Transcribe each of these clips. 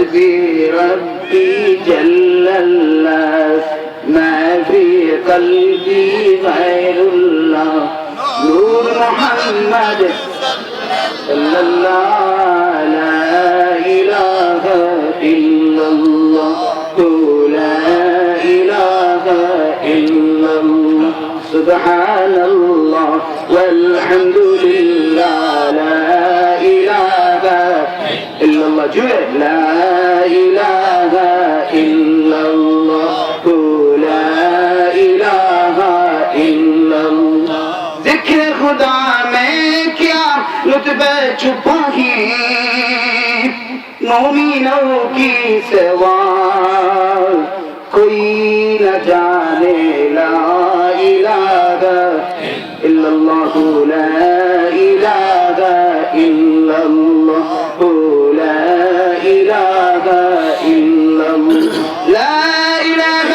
حسبي ربي جل الله ما في قلبي غير الله نور محمد صلى الله لا إله إلا الله لا إله إلا الله سبحان الله والحمد لله لا إله إلا الله لا إله إلا الله لا إله إلا الله ذكر خدا میں کیا لطف چھپا ہے مومنوں کی سوا کوئی نہ جانے لا إله إلا الله لا إله إلا الله لا إله إلا الله لا إله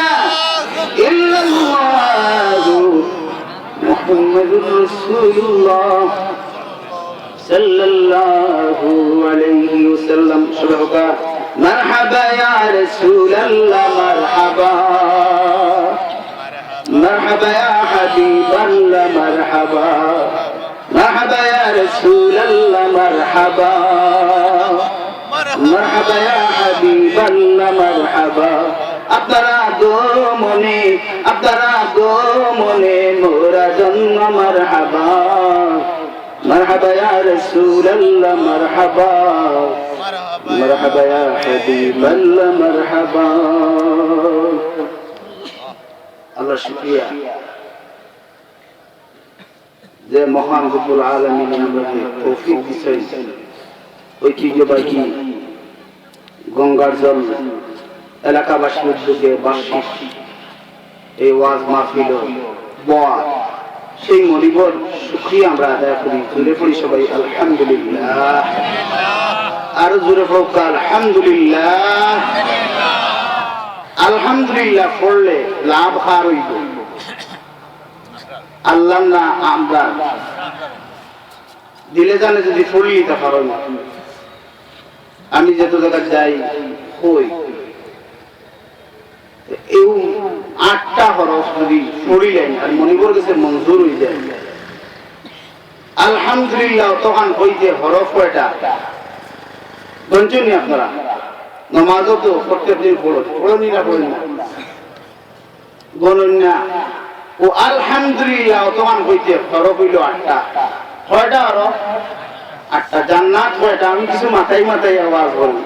إلا الله محمد رسول الله صلى الله عليه وسلم شبهك مرحبا يا رسول الله مرحبا مرحبا يا حبيب الله مرحبا مرحبا يا رسول الله مرحبا مرحبا يا حبيب الله مرحبا আপনারা গো মনে মোরা জন্ম মারহাবা মারহাবা ইয়া রাসূলুল্লাহ মারহাবা মারহাবা ইয়া হাবিবাল্লাহ মারহাবা আল্লাহ শুকরিয়া যে মহান রব্বুল আলামিন আমাকে তৌফিক দিয়েছেন ঐতিহ্যবাহী গঙ্গার জল এলাকাবাসীর উদ্যোগে বার্ষিক এই ওয়াজ মাহফিল বয়ান সেই মনিবর শুকরিয়া আমরা আদায় করি জোরে পড়ি সবাই আলহামদুলিল্লাহ আরো জোরে পড়ো আলহামদুলিল্লাহ আলহামদুলিল্লাহ পড়লে লাভ হার হইব আল্লাহ না আমরা দিলে জানে যদি পড়ি তা পারো না আমি যত জায়গায় যাই হই এই 8টা হরফ যদি পড়িলেন আর মনিবর কাছে মঞ্জুর হয়ে যায় আলহামদুলিল্লাহ তখন ওই যে হরফ কয়টা গঞ্জনি আপনারা নামাজও তো প্রত্যেকদিন পড়নি না গণনা ও আলহামদুলিল্লাহ তখন হইতে হরফ হইল 8টা কয়টা হরফ 8টা জান্নাত কয়টা আমি কিছু মাথায় আওয়াজ বলি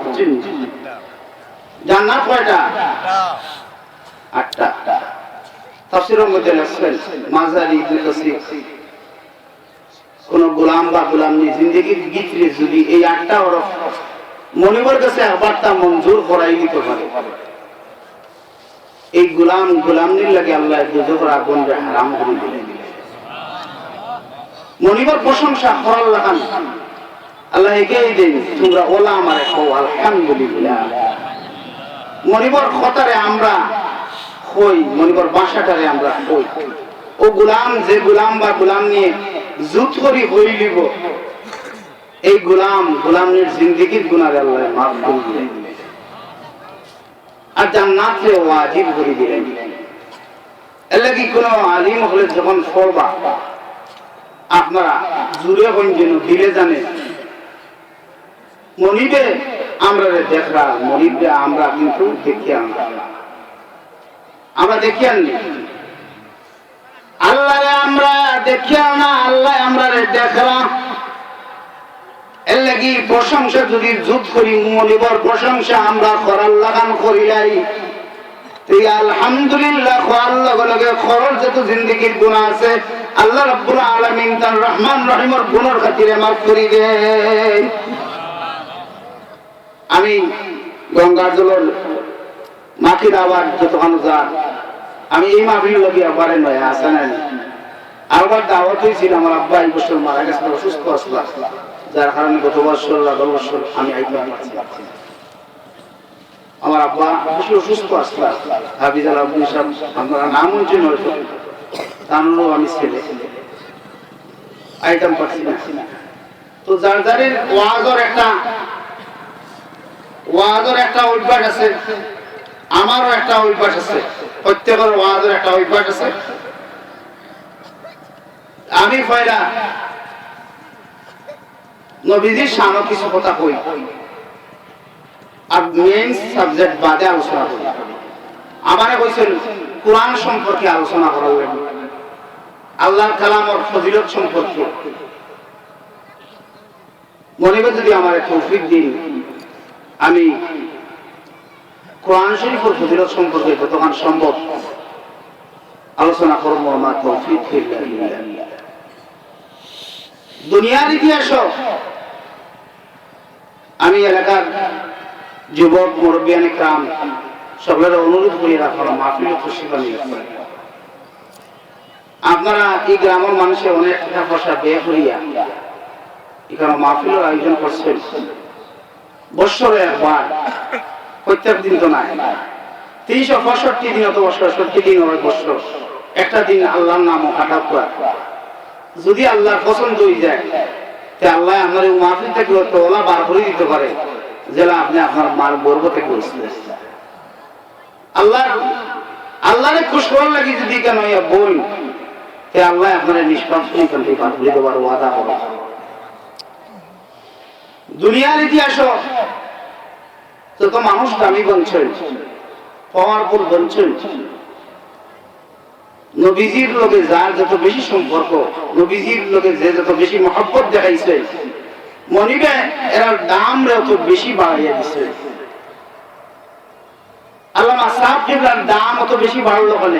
জান্নাত কয়টা 8টা তাফসীরের মধ্যে লেখেন মাজারি ইবনে কাসির কোন গোলাম বা গোলামনি জিন্দেগির ভিতরে যদি এই 8টা হরফ মনিবর কাছে একবারটা মঞ্জুর করাই দিতে পারে এই গোলামনির লাগে আল্লাহ দুজোর আগুনকে হারাম করে দিলেন মনিবর প্রশংসা করার লাগান আল্লাহ এগিয়ে দেন তোমরা ওলা আমারে কও আলহামদুলিল্লাহ মনিবর খতারে আমরা হই মনিবর বাসাটারে আমরা হই ও যে গোলাম বা গোলাম নিয়ে যুদ্ধ করি হই লিব এই গোলামের জিন্দেগির গুনাহ আল্লাহ মাফ করে দিলেন আর জান্নাতে ওয়াজিব করে দিলেন এর লাগি কোন আলিম হলে যখন পড়বা আপনারা জুড়ে হন যেন দিলে জানে মনিবে আমরা দেখরা মনিবে আমরা কিন্তু দেখি আমরা দেখি আনি আল্লাহ আমরা দেখি না আল্লাহ আমরা দেখরা এর লাগি প্রশংসা যদি যুদ্ধ করি মনিবর প্রশংসা আমরা করার লাগান করিলাই এই আলহামদুলিল্লাহ কোয়ার লগে লগে খরচ যত জিন্দেগির গুনাহ আছে আল্লাহ রাব্বুল আলামিন তার রহমান রহিমের গুণের খাতিরে মাফ করে দেন আমি গঙ্গার জলের মাটির আবার যতক্ষণ যান আমি এই মাহফিল লগে আবারে নয় আসা নাই আরবার দাওয়াত হয়েছিল আমার আব্বা এই বছর মারা গেছে অসুস্থ আসলাম যার কারণে গত বছর আমি আইতে পারছি আমার আব্বা বেশি অসুস্থ আসলাম হাফিজাল আব্দুল সাহেব আপনারা নাম শুনছেন হয়তো তারও আমি ছেলে আইটেম পাচ্ছি না তো যার যারের ওয়াজের একটা ওয়াজের একটা অভ্যাস আছে, আমারও একটা অভ্যাস আছে, প্রত্যেকের ওয়াজের একটা অভ্যাস আছে। আমি পয়লা নবীজির সামনে কিছু কথা কই আর মেইন সাবজেক্ট বাদে আলোচনা করি। আমারে কইছেন কোরআন সম্পর্কে আলোচনা করার লাগবে, আল্লাহর কালামের ফজিলত সম্পর্কে। মনে করে যদি আমার তৌফিক দিন, আমি কোরআন শরীফের ফজিলত সম্পর্কে যতক্ষণ সম্ভব আলোচনা করবো। আমার তৌফিক দুনিয়ার ইতিহাস আমি এলাকার যুবক মুরব্বিয়ান ইকরাম সকলের অনুরোধ করি রাখার মাহফিল খুশি বানিয়ে আপনারা এই গ্রামের মানুষের অনেক টাকা পয়সা ব্যয় করিয়া এখানে মাহফিলের আয়োজন করছেন। বৎসরে একবার, প্রত্যেক দিন তো নাই, 365 দিন, অত বছর 70 দিন হয় বৎসর, একটা দিন আল্লাহর নাম কাটা পুরা। যদি আল্লাহর পছন্দ হয়ে যায় তে আল্লাহ আপনার এই মাহফিল থেকে ওলা বার করে দিতে পারে, যেটা আপনি আপনার মার গর্ব থেকে বলছিলেন। আল্লাহরে খুশ করার লাগি যদি কেন বল, তে আল্লাহ আপনার নিষ্পাপ এখান থেকে বার করে দেওয়ার ওয়াদা হবে। দুনিয়ার ইতিহাস যত মানুষ দামি বলছেন, পাওয়ারফুল বলছেন, নবীজির লোকে যার যত বেশি সম্পর্ক, নবীজির লোকে যে যত বেশি মহব্বত দেখাইছে, মনিবে এর দাম অত বেশি বাড়াইয়া দিছে। আল্লামা সাহেব কিবলার দাম অত বেশি বাড়লো কেন?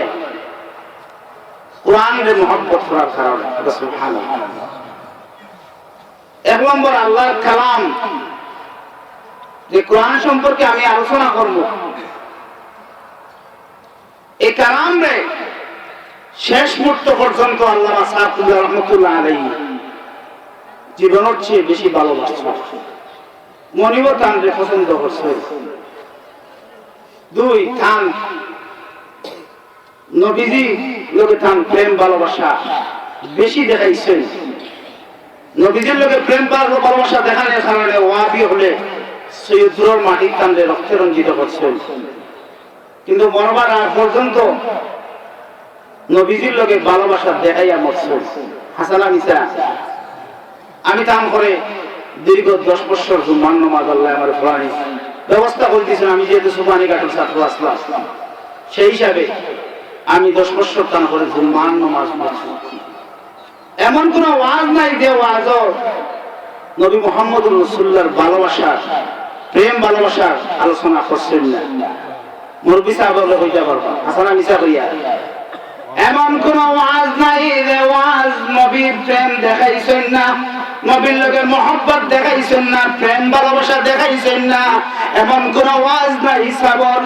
কোরআনের মহব্বত করার কারণে। সুবহানাল্লাহ। এক নম্বর আল্লাহর কালাম, যে কোরআন সম্পর্কে আমি আলোচনা করব, এই কালাম রে শেষ মুহূর্ত পর্যন্ত আল্লামা সাহেব কিবলা রহমাতুল্লাহ আলাইহি জীবনের চেয়ে বেশি ভালোবাসছে, মনিব তানরে পছন্দ করছে। দুই, তান নবীজি লোকে তান প্রেম ভালোবাসা বেশি দেখাইছে। নবীজির লোকে প্রেম ভালোবাসা দেখানোর কারণে ওয়াহাবি হলে সৈয়দপুরের মাটির তানরে রক্তে রঞ্জিত করছেন। কিন্তু মরবার আগ পর্যন্ত নবীজির লোকে ভালোবাসা দেখাইয়া মরছেন। হাসানা মিসা আমি তাম করে দীর্ঘ 10 বছর জুম্মার নামাজ আল্লাহ আমার ফলানি ব্যবস্থা করে দিয়েছেন। আমি যেহেতু সুবানি ঘাটের ছাত্র আসলাম, সেই হিসাবে আমি 10 বছর টান করে জুম্মার নামাজ পড়ছি। এমন কোন ওয়াজ নাই যে ওয়াজ নবী মুহাম্মদুর রাসূলুল্লাহর ভালোবাসা, প্রেম ভালোবাসার আলোচনা করছেন না। মুরব্বি সাহেব হইতে পারবা, হাসানা মিসা হইয়া এমন কোন ওয়াজ নাই যে ওয়াজ নবীর প্রেম দেখাইছেন না, নবীর লোকের মহব্বত দেখাইছেন না, প্রেম ভালোবাসা দেখাইছেন না। এমন কোন ওয়াজ নাই সাবর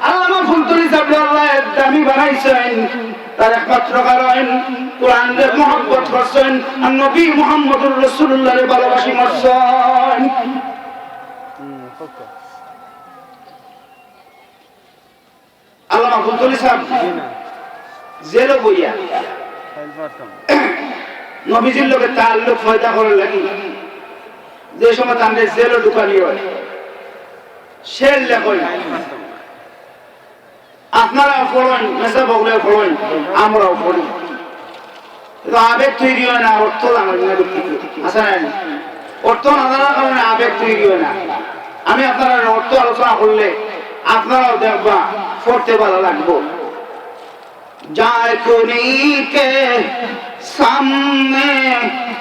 আল্লামা ফুলতুলি সাহেব আল্লাহ দামি বানাইছেন, তার একমাত্র কারণ কোরআনের মহব্বত করছেন আর নবী মুহাম্মদুর রাসূলুল্লাহর ভালোবাসি মরছেন। আল্লামা ফুলতুলি সাহেব জেলে বইয়া নবীজির লোকের তাল্লুক ফয়দা করার লাগি যে সময় তাদের জেলে ঢুকানি হয়, শের লেখেন আপনারাও পড়েন, মেসা বগলে পড়েন, আমরাও পড়ি। আবেগ তৈরি হয় না, অর্থ জানার আচ্ছা অর্থ না জানার কারণে আবেগ তৈরি হয় না। আমি আপনারা অর্থ আলোচনা করলে আপনারাও দেখবা পড়তে ভালো লাগবো। जाकुनी के सामने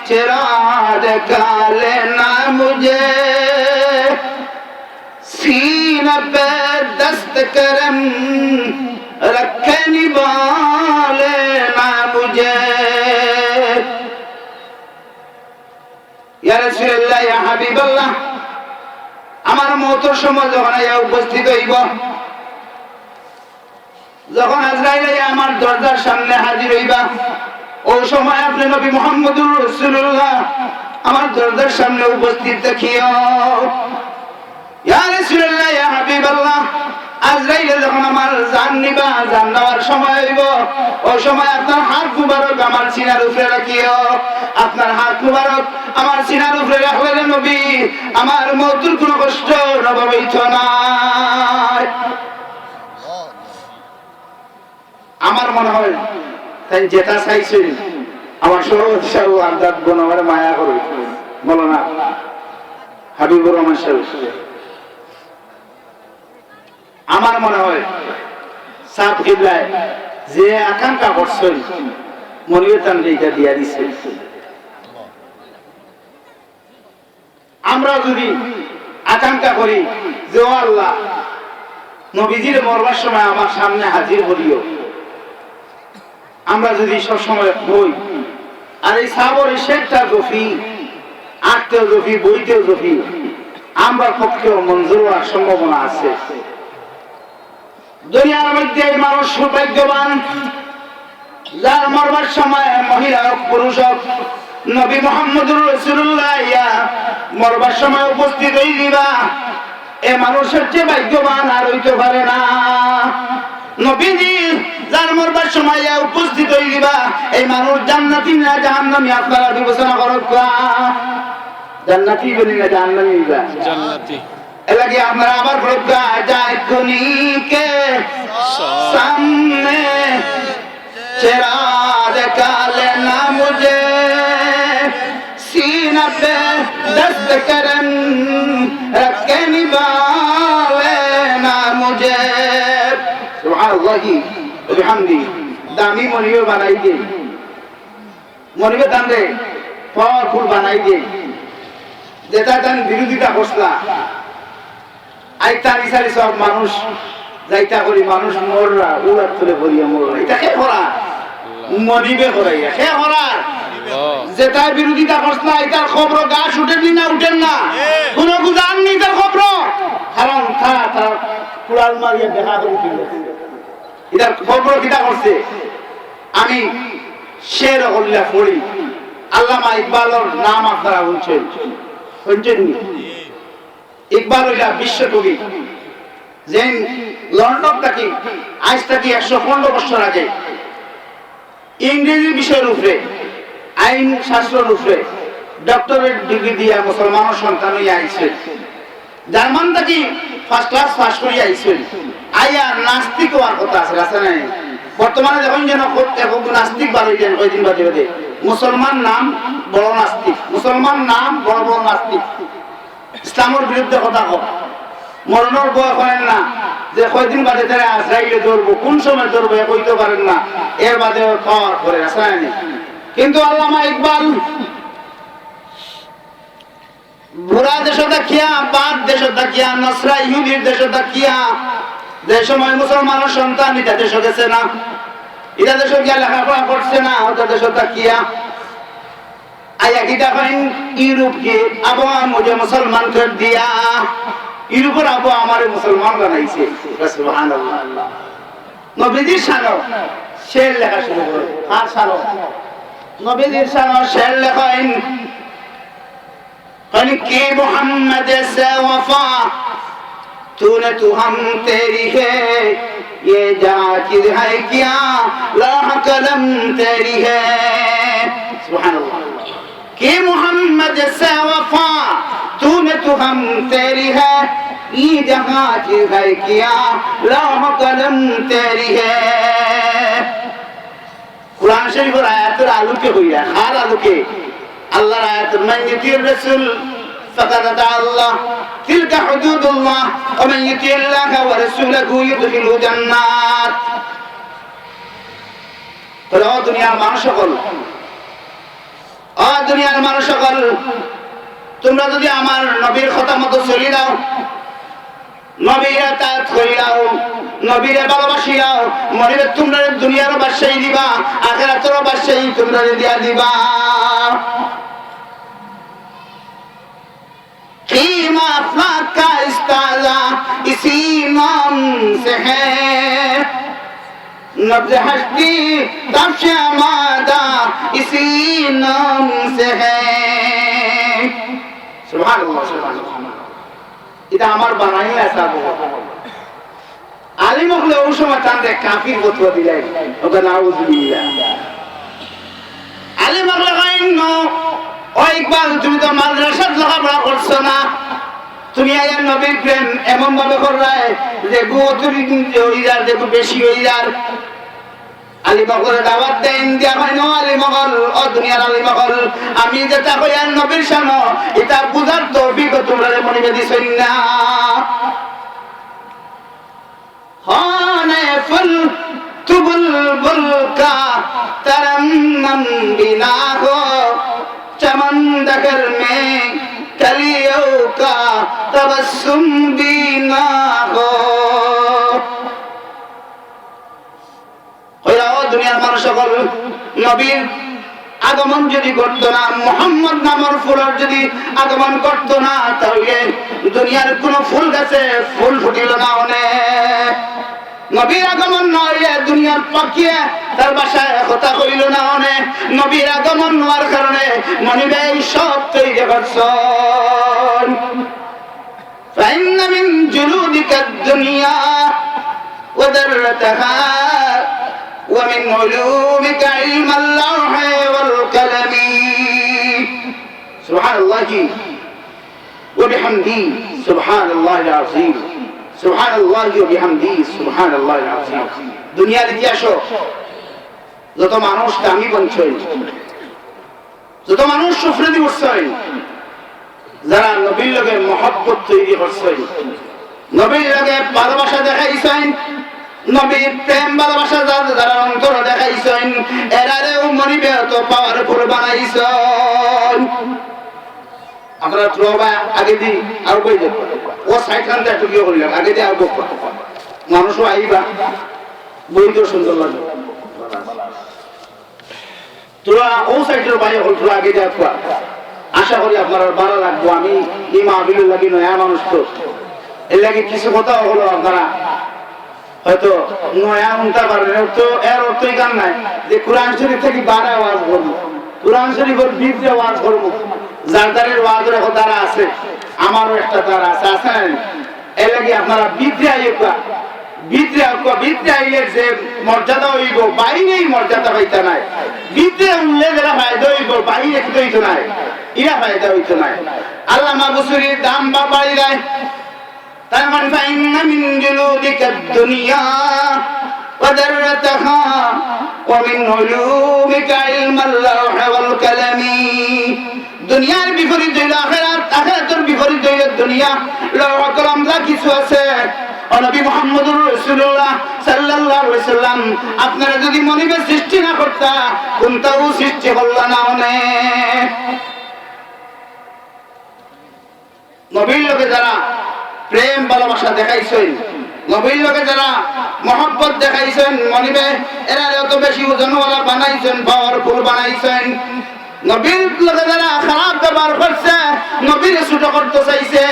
चिराग का लेना मुझे, सीने पे दस्त करम रखे निभा लेना मुझे। या रसूल अल्लाह या हबीब अल्लाह, আমার মওতের সময় যখন উপস্থিত হইব, যখন আজরাইল আমার দরজার সামনে হাজির হইবা, ওই সময় আপনি নবী মুহাম্মদুর রাসূলুল্লাহ আমার দরজার সামনে উপস্থিত দেখিও। ইয়া রাসূলুল্লাহ ইয়া হাবিবাল্লাহ, আজরাইল যখন আমার জান নিবা, জান নেওয়ার সময় হইব, ওই সময় আপনার হাত মুবারক আমার সিনার উপরে রাখিও। আপনার হাত মুবারক আমার সিনার উপরে রাখলে নবী আমার মৃত্যুর কোনো কষ্ট অনুভব হইত না। আমার মনে হয় তাই যেটা চাইছেন আমার সহ আন্দাজ বোন আমার মায়া করে বলো না হাবিবুর রহমান সাহেব। আমার মনে হয় সাপ কিবলায় যে আকাঙ্ক্ষা করছেন মনিবেতান রেখা দিয়া দিছে। আমরা যদি আকাঙ্ক্ষা করি যে ও আল্লাহ নবীজির মরবার সময় আমার সামনে হাজির করিও, আমরা যদি সবসময় বই আর এই সাবর শেখটা জফি আটতেও জফি বইতেও জফি আমার পক্ষেও মঞ্জুর হওয়ার সম্ভাবনা আছে। দুনিয়ার মধ্যে মানুষ সৌভাগ্যবান যার মরবার সময় মহিলা হোক পুরুষ হোক নবী মুহাম্মদুর রাসূলুল্লাহ মরবার সময় উপস্থিত হই দিবা, এ মানুষের চেয়ে ভাগ্যবান আর হইতে পারে না। নবীজি যার মরবার সময় উপস্থিত হই দিবা, এই মানুষ জান্নাতি না জাহান্নামী আপনারা বিবেচনা করো। জান্নাতি বলি না জাহান্নামী? জান্নাতি। এলাকি আপনারা আবার প্রজ্ঞা যায় খুনিকে সামনে চেরাগ কালে না মুঝে सीना पे दस्त करन रखे निभाले ना मुझे। सुभान अल्लाह की बिहम्दी दामी मनियो बनाई दे, मनियो दांदे पावरफुल बनाई दे। যেটা জান বিরোধিতা করছলা আইতা নিসারি সব মানুষ যাইতা করি মানুষ মররা উড়াত করে ভরিয়া মররা, এটা কে করা মনিবে করাইয়া কে করার যেটা বিরোধিতা করছলা এটার খবর গাছ উঠেনি না উঠেন না কোন গুজান নেই তার খবর, কারণ তার কুড়াল মারিয়া দেখা করে দিল এটার খবর কিটা করছে। আমি শের হল্লা পড়ি, আল্লামা ইকবালের নাম আপনারা শুনছেন ইকবাল হইলা বিশ্বকবি, যে লন্ডন থাকি আজ থাকি 115 বছর আগে ইংরেজি বিষয়ের উপরে আইন শাস্ত্রের উপরে ডক্টরেট ডিগ্রি দিয়া মুসলমানের সন্তান হইয়া আইছেন। জার্মান থাকি ফার্স্ট ক্লাস পাস করিয়া আইছেন। আইয়া নাস্তিক হওয়ার কথা আছে আছে নাই? বর্তমানে যখন যেন নাস্তিক বার হইলেন কয়দিন বাদে বাদে মুসলমান নাম বড় নাস্তিক, মুসলমান নাম বড় বড় নাস্তিক। ইসলামের বিরুদ্ধে কথা কম, মরণের বয় করেন না যে কয়দিন বাদে তারা আজরাইলে ধরবো, কোন সময় ধরবো কইতে পারেন না, এর বাদে খাওয়ার পরে রাসায়নিক। কিন্তু আল্লামা ইকবাল বুড়া দেশ দেখিয়া বাদ দেশ দেখিয়া নসরা ইহুদির দেশ দেখিয়া যে সময় মুসলমানের সন্তান এটা দেশ গেছে না, এটা দেশ গিয়া লেখাপড়া করছে না, ওটা দেশ দেখিয়া আয়া কিটা করেন ইউরোপকে আবহাওয়া মুঝে মুসলমান করে দিয়া, ইউরোপের আবহাওয়া আমার মুসলমান বানাইছে। সুবহানাল্লাহ। নবীজির শানো শের লেখা শুরু করে, আর শানো নবীজির শানো শের লেখেন कि मोहम्मद से वफा तूने तू हम तेरी है, ये जाकिर है क्या लौह कलम तेरी है। सुभानअल्लाह। कि मोहम्मद से वफा तूने तू हम तेरी है, ये जाकिर है क्या लौह कलम तेरी है। कुरान शरीफ आयतेर आलोके হইরা আর আলোকে আল্লাহর আয়াত মান ইউতির রাসূল ফাকাদ আতা আল্লাহ তিলকা হুদুদুল্লাহ ওয়া মান ইউতিল্লাহ ওয়া রাসূলাহু ইউদখিলহু জান্নাত। তোরা দুনিয়ার মানুষ সকল, দুনিয়ার মানুষ সকল, তোমরা যদি আমার নবীর কথা মতো চলি দাও, নবীর আতাত করি দাও, নবীরে ভালোবাসি দাও, মনে তোমরা দুনিয়ার বাদশাহী দিবা, আখিরাতের বাদশাহী তোমরা দিয়া দিবা। कीमा अफलाक का इस्ताजा इसी नाम से है, नब्ज़ हस्ती तफ्श आमादा इसी नाम से है। सुभान अल्लाह, सुभान अल्लाह। এটা আমার বানাই না, আলিম হলে ওই সময় তাদের কাফির ফতোয়া দিলেন ওকে নাউজুবিল্লাহ আলিম হলে কইন ও ইকবাল তুমি তো মাদ্রাসাত লেখাপড়া করছো না তুমি আয়া নবীর প্রেম এমন ভাবে কররায় যে গুতুরি হইয়ার দেখো বেশি হইয়ার আলী মগলের দাওয়াত দেন দিয়া হয় আলী মগল ও দুনিয়ার আলী মগল আমি যেটা কইয়া নবীর সামনে এটা বুঝার তৌফিক তোমরা মনে দিছেন না হানে ফুল তুবুল কা তরন্নম বিনা হো চমন দগর মে কলিও কা তবসুম বিনা হো দুনিয়ার মানুষ সকল নবীর আগমন যদি করতো না মুহাম্মদ নামের ফুলের যদি আগমন করতো না তাহলে দুনিয়ার কোন ফুল গাছে ফুল ফুটিল না অনেক নবীর আগমন নয় দুনিয়ার পাখিয়ে তার বাসায় কথা কইল না অনেক নবীর আগমন হওয়ার কারণে মনিবে সব তৈরি করছেন فإن من جلودك الدنيا وذرتها ومن علومك علم اللوح والقلم سبحان الله وبحمده سبحان الله العظيم سبحان الله وبحمده سبحان الله العظيم দুনিয়ার ইতিহাস যত মানুষ দামি বনছেন যত মানুষ সুফরদি উঠছেন যারা নবীর লগে মহব্বত তৈরি করছেন নবীর লগে ভালোবাসা দেখাইছেন নবীর প্রেম ভালোবাসা যারা অন্তর দেখাইছেন এরারেও মনিবে তো পাওয়ারফুল বানাইছেন আপনারা প্রভা আগে দি আর কই যাবে ও সাইড খানতে একটু কি করলেন আগে দি আর বক মানুষও আইবা বই তো সুন্দর লাগে তোরা ও সাইডের বাইরে হল তোরা আগে যা আশা করি আপনারা ভালো লাগবো আমি এই মাহফিলের লাগি নয়া মানুষ তো এর লাগে কিছু কথা হলো আপনারা হয়তো নয়া উনতে পারবেন তো এর অর্থই গান নাই যে কোরআন শরীফ থেকে বারে আওয়াজ করবো কোরআন শরীফের বিদ্রে আওয়াজ করবো যার দ্বারের ওয়াজের দ্বারা আছে আমারও একটা দ্বারা আছে আছেন এর লাগে আপনারা বিদ্রে আইবা বিদ্রে আইলে যে মর্যাদা হইব বাইরেই মর্যাদা হইতে নাই বিদ্রে উঠলে যারা ফায়দা হইব বাইরে কিন্তু হইতো নাই ইরা ফায়দা হইতো নাই আল্লামা বুসুরির দাম বা বাড়ি দেয় তার মানে فإن من جلودك الدنيا وذرتها ومن علومك علم اللوح والقلم দুনিয়ার বিপরীত হইল আখিরাত আখিরাতের বিপরীত হইল দুনিয়া লৌহ কলম যা কিছু আছে ও নবী মুহাম্মদুর রাসূলুল্লাহ সাল্লাল্লাহু আলাইহি সাল্লাম আপনারা যদি মনিবে সৃষ্টি না করতা কোনটাও সৃষ্টি হলো না অনেক নবীর লোকে যারা প্রেম ভালোবাসা দেখাইছেন নবীর লোকে যারা মহব্বত দেখাইছেন মনিবে এরা যত বেশি ওজনওয়ালা বানাইছেন পাওয়ারফুল বানাইছেন নবীর লোকে যারা খারাপ ব্যবহার করছে নবীর ছোট করতে চাইছে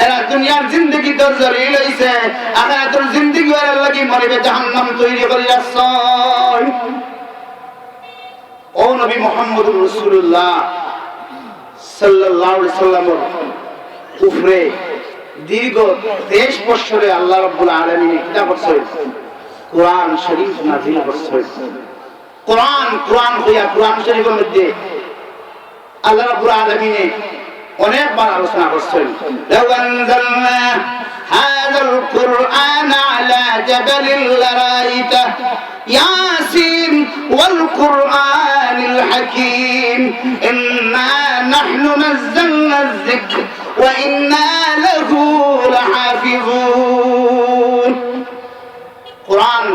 এরা দুনিয়ার জিন্দগি তোর জড়িয়ে লইছে আখিরাতের জিন্দগি এর লাগি মনিবে জাহান্নাম তৈরি করে রাখছে ও নবী মুহাম্মদুর রাসূলুল্লাহ সাল্লাল্লাহু আলাইহি সাল্লামের উপরে দীর্ঘ 23 বছরে আল্লাহ রাব্বুল আলামিন কিতাব করছেন কোরআন শরীফ নাযিল করছেন কোরআন হইয়া কোরআন শরীফের মধ্যে আল্লাহ রাব্বুল আলামিন অনেকবার আলোচনা করছেন লাউ আনজালনা হাযাল কুরআন আলা জাবালিন লারাইতা ইয়াসিন ওয়াল কুরআনিল হাকীম ইন্না নাহনু নাযালনা যিকর ওয়া ইন্না লাহু লাহাফিজুন কোরআন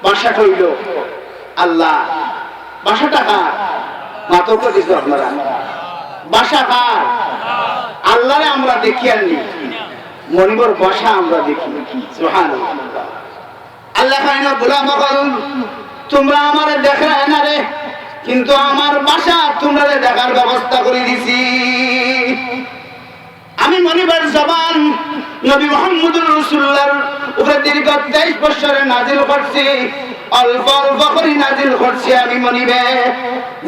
ভাষাটা হইল আল্লাহ ভাষাটা কার মাতো করে দিছো আপনারা ভাষা কার আল্লাহরে আমরা দেখি আনি মনিবর ভাষা আমরা দেখি সুবহানাল্লাহ আল্লাহ কাইনা গোলাম বল তোমরা আমারে দেখরা না রে কিন্তু আমার ভাষা তোমরা দেখার ব্যবস্থা করে দিছি আমি মনিবর জবান নবী মুহাম্মদুর রাসূলুল্লাহর উপরে দীর্ঘ 23 বছরে নাযিল করছি অল্প অল্প করে নাযিল করছি আমি মনিবে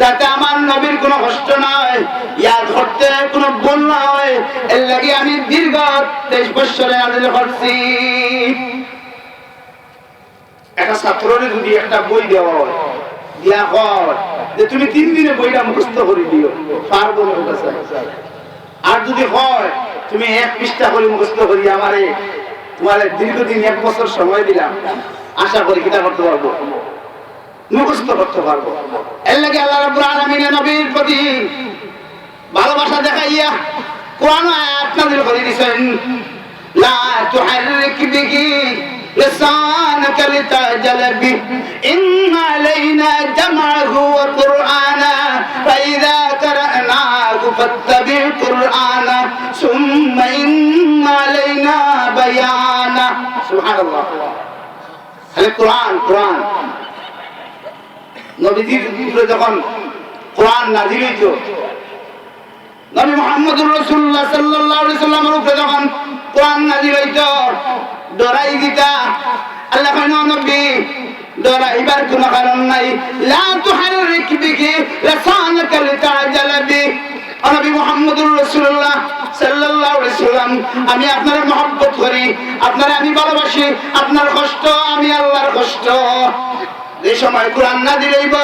যাতে আমার নবীর কোনো কষ্ট না হয় ইয়াদ করতে কোনো ভুল না হয় এর লাগি আমি দীর্ঘ 23 বছরে নাযিল করছি একটা ছাত্ররে যদি একটা বই দেওয়া হয়, দিয়া হয় যে তুমি 3 দিনে বইটা মুখস্থ করে দিও, পারবো না ওটা স্যার। আর যদি হয় তুমি 1 পৃষ্ঠা করে মুখস্থ করি আমারে তোমার দীর্ঘদিন 1 বছর সময় দিলাম, আশা করি কিতা করতে পারবো, মুখস্থ করতে পারবো। এর লাগে আল্লাহ রাব্বুল আলামিনের নবীর প্রতি ভালোবাসা দেখাইয়া কোরআন আয়াত নাযিল করে দিয়েছেন, লা তুহাররিক বিহি লিসানাকা লিতাজাল বিহি ইন্না আলাইনা জামআহু ওয়া কুরআনা ফাইযা কারানাহু ফাত্তাবি কুরআনা সুম্মা ইন্না আলাইনা বায়ানা। সুবহানাল্লাহ। তাহলে কোরআন নবীজির উপরে যখন কোরআন নাযিল হইতো, নবী মুহাম্মদুর রাসূলুল্লাহ সাল্লাল্লাহু আলাইহি সাল্লামের উপরে যখন কোরআন নাযিল হইতো, ডরাই দিতা। আল্লাহ কইনো নবী ডরাইবার কোনো কারণ নাই, লা তুহাররিক বিহি লিসানাকা লিতাজাল বিহি। নবী মুহাম্মদুর রাসূলুল্লাহ সাল্লাল্লাহু আলাইহি সাল্লাম, আমি আপনার মহব্বত করি, আপনার আমি ভালোবাসি, আপনার কষ্ট আমি আল্লাহর কষ্ট। এই সময় কোরআন নাযিল হইব,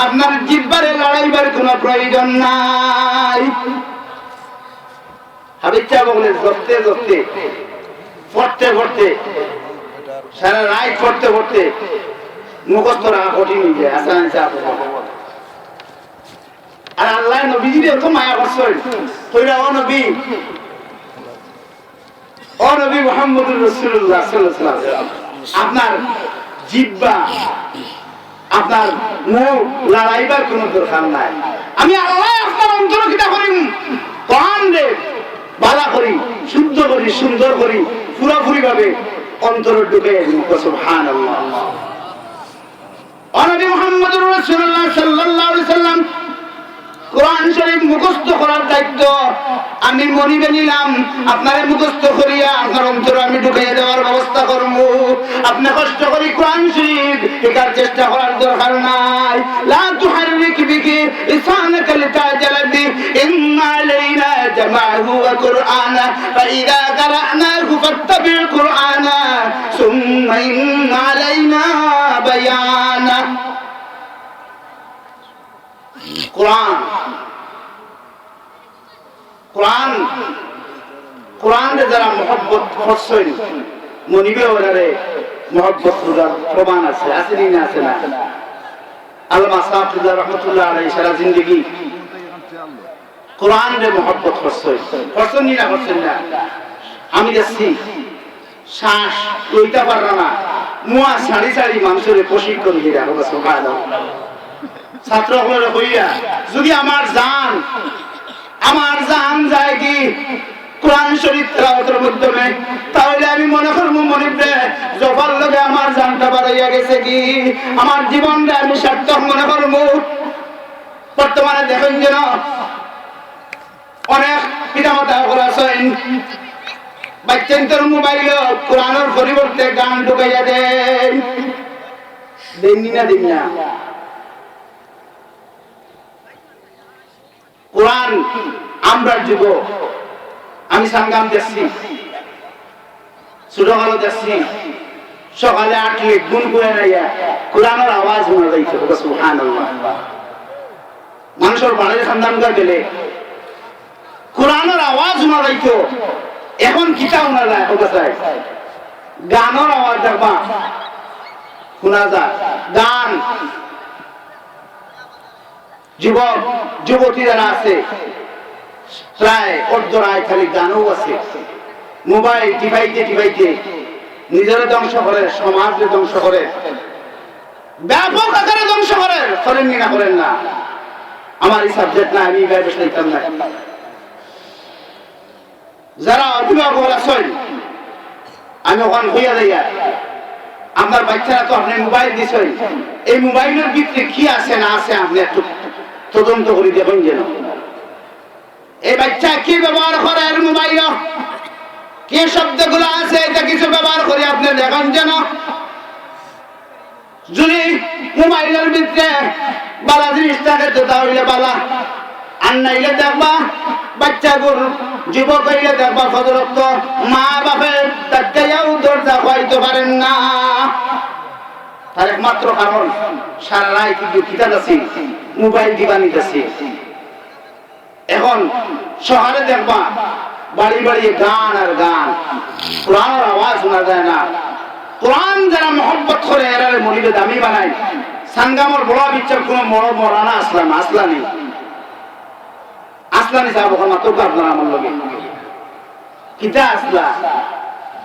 আপনার জিহ্বারে লড়াইবার কোনো প্রয়োজন নাই। হাবিবটা বলে জপতে জপতে পড়তে পড়তে সারা রাত পড়তে পড়তে মুখস্থ রাখা কঠিন হয়ে যায়। আসান আর আল্লাহ নবীজির এত মায়া করছেন, কইরা ও নবী মুহাম্মদুর রাসূলুল্লাহ সাল্লাল্লাহু আলাইহি ওয়াসাল্লাম, আপনার জিহ্বা আপনার মুখ লড়াইবার কোনো দরকার নাই। আমি আল্লাহ আপনার অন্তর কিতা করিম, কোরআন রে ভালো করি, শুদ্ধ করি, সুন্দর করি, পুরোপুরি ভাবে অন্তর ঢুকে সুবহানাল্লাহ। নবী মুহাম্মদুর রাসূলুল্লাহ সাল্লাল্লাহু আলাইহি ওয়াসাল্লাম কোরআন শরীফ মুখস্থ করার দায়িত্ব আমি মনিবে নিলাম। আপনারে মুখস্থ করিয়া আপনার অন্তরে আমি ঢুকাইয়া দেওয়ার ব্যবস্থা করব। আপনি কষ্ট করি কোরআন শরীফ শেখার চেষ্টা করার দরকার নাই। লা তুহাররিক বিহি লিসানাকা লিতাজাল বিহি ইন্না আলাইনা জামাহু ওয়া কুরআনা ফাইযা কারানাহু ফাত্তাবি কুরআনা সুম্মা ইন্না আলাইনা বায়ানা। কোরআন যারা মহব্বত করছেন মনিবে ওরারে মহব্বত করার প্রমাণ আছে, আসেনি না আছে না? আল্লামা সাহাবুল্লাহ রাহমাতুল্লাহ আলাইহি সারা জিন্দেগি কোরআন রে মহব্বত করছেন, করছেন না করছেন না? আমি দেখছি শ্বাস লইতে পারলাম না, মুয়া সারি সারি মানুষের প্রশিক্ষণ দিয়ে রাখবো। সুবহানাল্লাহ। ছাত্র হলে হইয়া যদি আমার জান যায় কি কোরআন শরীফ তেলাওয়াতের মাধ্যমে, তাহলে আমি মনে করব মনিবে জফার লগে আমার জানটা বাড়াইয়া গেছে কি, আমার জীবনটা আমি সার্থক মনে করব। বর্তমানে দেখেন যেন অনেক পিতামাতা আছেন বাচ্চাদের মোবাইল কোরআনের পরিবর্তে গান ঢুকাইয়া দেন, দেননি না দিন না? কোরআন আমরা যুব, আমি সাংগাম দেখছি, ছোটকালে দেখছি, সকালে আটলে গুন করে নাইয়া কোরআনের আওয়াজ শোনা যাইছে। সুবহানাল্লাহ। মানুষের বাড়ির খানদান গেলে কোরআনের আওয়াজ শোনা যাইত, এখন কিতা শোনা যায়? গানের আওয়াজ দেখবা শোনা যায়। গান যুবক যুবতী যারা আছে প্রায় অর্ধরায় খালি গানও আছে, মোবাইল টিপাইতে নিজের ধ্বংস করে, সমাজকে ধ্বংস করে, ব্যাপক আকারে ধ্বংস করে। করেননি না? করেন না? আমার এই সাবজেক্ট না, আমি ব্যবসায়িতাম না। যারা অভিভাবক আছেন আমি ওখান হইয়া যাইয়া, আপনার বাচ্চারা তো আপনি মোবাইল দিচ্ছেন, এই মোবাইলের ভিতরে কি আছে না আছে আপনি একটু তদন্ত করে দেখুন যেন এই বাচ্চা কি ব্যবহার করে, মোবাইল কি শব্দগুলো আছে এটা কিছু ব্যবহার করে আপনি দেখুন যেন। যদি মোবাইলের ভিতরে বালা জিনিস থাকে তো তাহলে বালা, আর নাইলে দেখবা বাচ্চাগুলো যুবক হইলে দেখবা ফজরত মা বাপের তাকেও দরজা হইতে পারেন না। তার একমাত্র কারণ সারা রাত কিন্তু কিতাব আছে, মোবাইল দিবা নিতেছে। এখন শহরে দেখবা বাড়ি বাড়ি গান আর গান, কোরআনের আওয়াজ শোনা যায় না। কোরআন যারা মহব্বত করে এরা মনিবে দামি বানায়। সাঙ্গামর বড় বিচ্ছার কোন মরানা আসলানি সাহেব ওখানে তো আপনার আমার লগে কিতা আসলা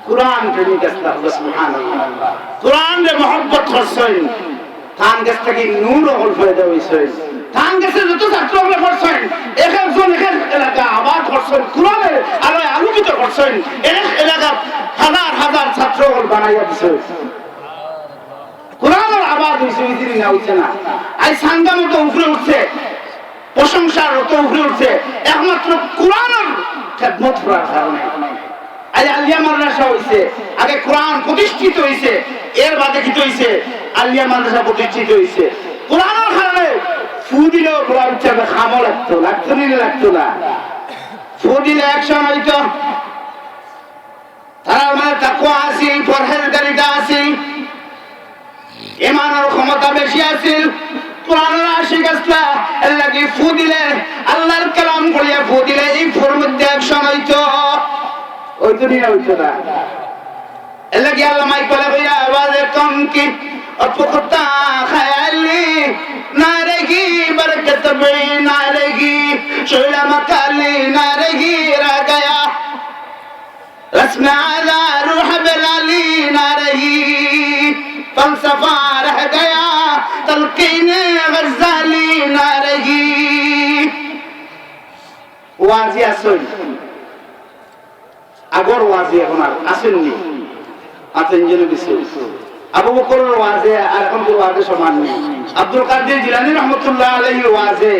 কোরআন প্রেমিক আসলা সুবহানাল্লাহ। কোরআন রে মহব্বত করছেন, তান গাছ থেকে নূর হল ফয়দা হইছে। তান গাছে যত ছাত্রগুলো করছেন, এক একজন এক এলাকা আবাদ করছেন, কোরআনের আলোয় আলোকিত করছেন, এক এলাকা হাজার হাজার ছাত্র হল বানাইয়া দিছে। কোরআনের আবাদ হইছে, ইদিন না হইছে না। আই সাঙ্গাম তো উপরে উঠছে, প্রশংসার তো উপরে উঠছে একমাত্র কোরআনের খেদমত করার কারণে। আজ আলিয়া মাদ্রাসা হইছে, আগে কোরআন প্রতিষ্ঠিত হইছে, এর বাদে কি হইছে আলিয়া মাদ্রাসা প্রতিষ্ঠিত হইছে। কোরআনের কারণে ফু দিলেও বলা হচ্ছে খামো লাগতো না, ফু দিলে অ্যাকশন হইতো। তারা মানে তাকওয়া আছে, পরহেজগারিতা আছে, ঈমানের ক্ষমতা বেশি আছে। কোরআনের আশিক আসলা এর লাগি ফু দিলে, আল্লাহর কালাম করিয়া ফু দিলে এই ফুর মধ্যে অ্যাকশন হইতো, হইতো না। এর লাগি আল্লাহ মাইকলে কইয়া আওয়াজে কম কি অপুখতা খায়ালি না রেগি বরকত বই না রেগি শোলা মকালি না রেগি রা গয়া रस्म आला रूह बलाली ना रही फलसफा रह गया तलकीन गज़ाली ना रही। ওয়াজি আসুন, আগর ওয়াজি এখন আর আসেননি, আছেন যেন কিছু। আবু বকরের ওয়াজে আর এখন ওয়াজে সমান নেই। আব্দুল কাদের জিলানী রহমতুল্লাহ আলাইহির ওয়াজে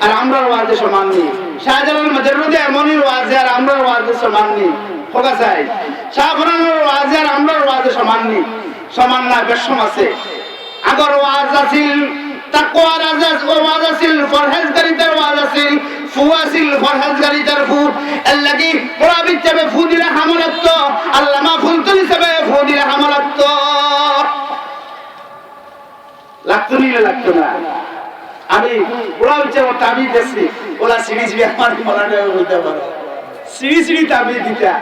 আর আমরার ওয়াজে সমান নেই। শাহজালাল মজরুদে এমনির ওয়াজে আর আমরার ওয়াজে সমান নেই। হোকা চাই শাহফরানের ওয়াজে আর আমরার ওয়াজে সমান নেই, সমান না, বেশম আছে। আগর ওয়াজ আছিল তাকওয়ার ওয়াজ আছিল, পরহেজগারিতার ওয়াজ আছিল, ফু আছিল পরহেজগারিতার ফু। এর লাগি বড় বিচ্ছাবে ফু দিলে হামলাত, আল্লামা ফুলতুল হিসেবে ফু দিলে হামলাত লাগতো না। আমি বড় বিচ্ছাবে তাবি দিছি, ওলা সিরিজ আমার মনে হইতে পারে সিঁড়ি তাবি দিতা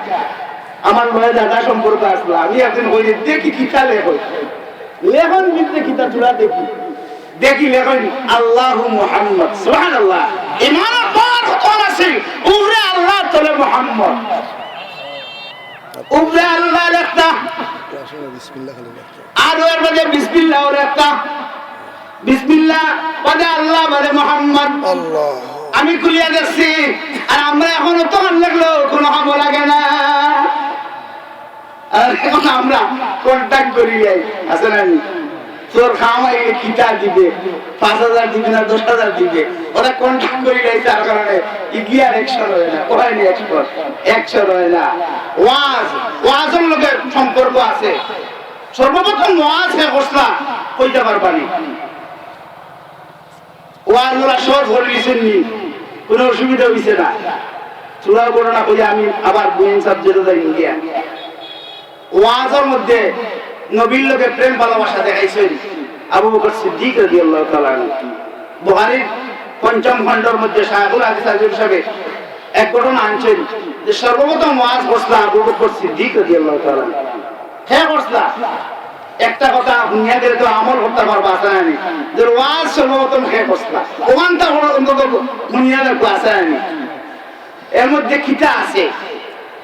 আমার মনে দাদা সম্পর্ক আসলো। আমি একদিন কইলে দেখি কিতা লেখন বিদ্যে কিতা চূড়া দেখি লেখন আল্লাহু মুহাম্মদ সুবহানাল্লাহ। ইমান পাওয়ার কোন আছে উপরে আল্লাহ তলে মুহাম্মদ, উপরে আল্লাহ লেখতা বিসমিল্লাহ আর ওর মধ্যে বিসমিল্লাহ ওর একটা বিসমিল্লাহ বাদে আল্লাহ বাদে মুহাম্মদ আল্লাহ। আমি কুলিয়া গেছি আর আমরা এখনো তোমার লাগলো কোনো হামো লাগে না। আর এখন আমরা কন্ট্যাক্ট করি আছে না, তোর খাওয়াই কিতা দিবে 5,000 দিবে না 10,000 দিবে, ওরা কন্ট্যাক্ট করি নাই। তার কারণে ইগিয়ার অ্যাকশন হয় না, ওরাই অ্যাকশন হয় না। ওয়াজের লোকের সম্পর্ক আছে। সর্বপ্রথম ওয়াজ হে ঘোষণা কইতে পারবানি, ওয়াজ ওরা সব ভরে দিছেননি, কোনো অসুবিধা হইছে না। চূড়া ঘটনা কইয়া আমি আবার বুইন সাবজেক্টে যাই গিয়া ওয়াজের মধ্যে নবীর লোকে প্রেম ভালোবাসা দেখাইছেন আবু বকর সিদ্দিক রাদিয়াল্লাহু তাআলা। বুখারীর ৫ম খণ্ডের মধ্যে শায়খুল হাদিস আজম সাহেব এক ঘটনা আনছেন যে সর্বপ্রথম ওয়াজ করছিল আবু বকর সিদ্দিক রাদিয়াল্লাহু তাআলা। হ্যাঁ করছিল, একটা কথা দুনিয়াতে তো আমল করতে পারবা আছে না, যে ওয়াজ সর্বপ্রথম হ্যাঁ করছিল ওখানটা অন্তত দুনিয়াতে আছে না। এর মধ্যে কিতা আছে,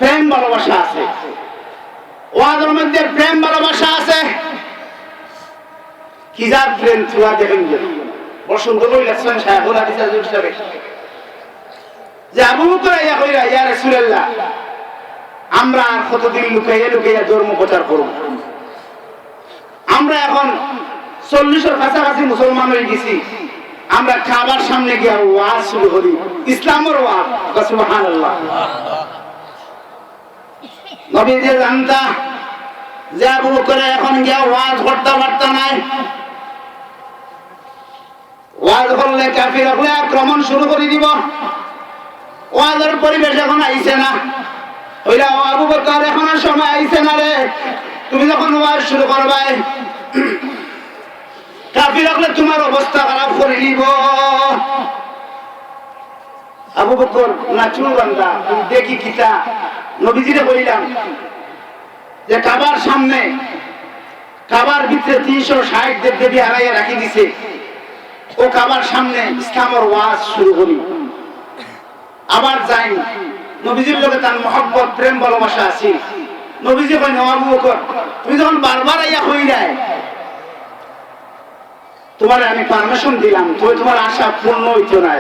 প্রেম ভালোবাসা আছে, ওয়াজের মধ্যে প্রেম ভালোবাসা আছে। কি জাত প্রেম চুয়া দেখেন বসন্ত কইলেন শায়খুল হাদিস আজম সাহেব যে আবু বকর ইয়া কইরা ইয়া রাসূলুল্লাহ আমরা আর কতদিন লুকাইয়া ধর্ম প্রচার করব? আমরা এখন 40-এর কাছাকাছি মুসলমান হয়ে গেছি, আমরা খাবার সামনে গিয়া ওয়াজ শুরু করি, ইসলামের ওয়াজ। সুবহানাল্লাহ। নবী যে জানতা যে আবু বকর এখন গিয়া ওয়াজ করতে পারতা নাই, ওয়াজ করলে কাফির হলে আক্রমণ শুরু করে দিব। ওয়াজের পরিবেশ এখন আইছে না, ওইরা আবু বকর এখন সময় আইছে না রে, তুমি যখন ওয়াজ শুরু করবাই কাফির হলে তোমার অবস্থা খারাপ করে নিব। আবু বকর নাচুর বান্দা দেখি কিতা নবীজিরে বলিলাম যে কাবার সামনে কাবার ভিতরে 360 দেবী হারাইয়া রাখি দিছে। ও কাবার সামনে ইসলামের ওয়াজ শুরু করি, আবার যাই নবীজির লোকে তার মহব্বত প্রেম ভালোবাসা আছে। নবীজি কই আবু বকর তুমি যখন বারবার আইয়া হই যায় তোমার আমি পারমিশন দিলাম, তুমি তোমার আশা পূর্ণ হইতো না।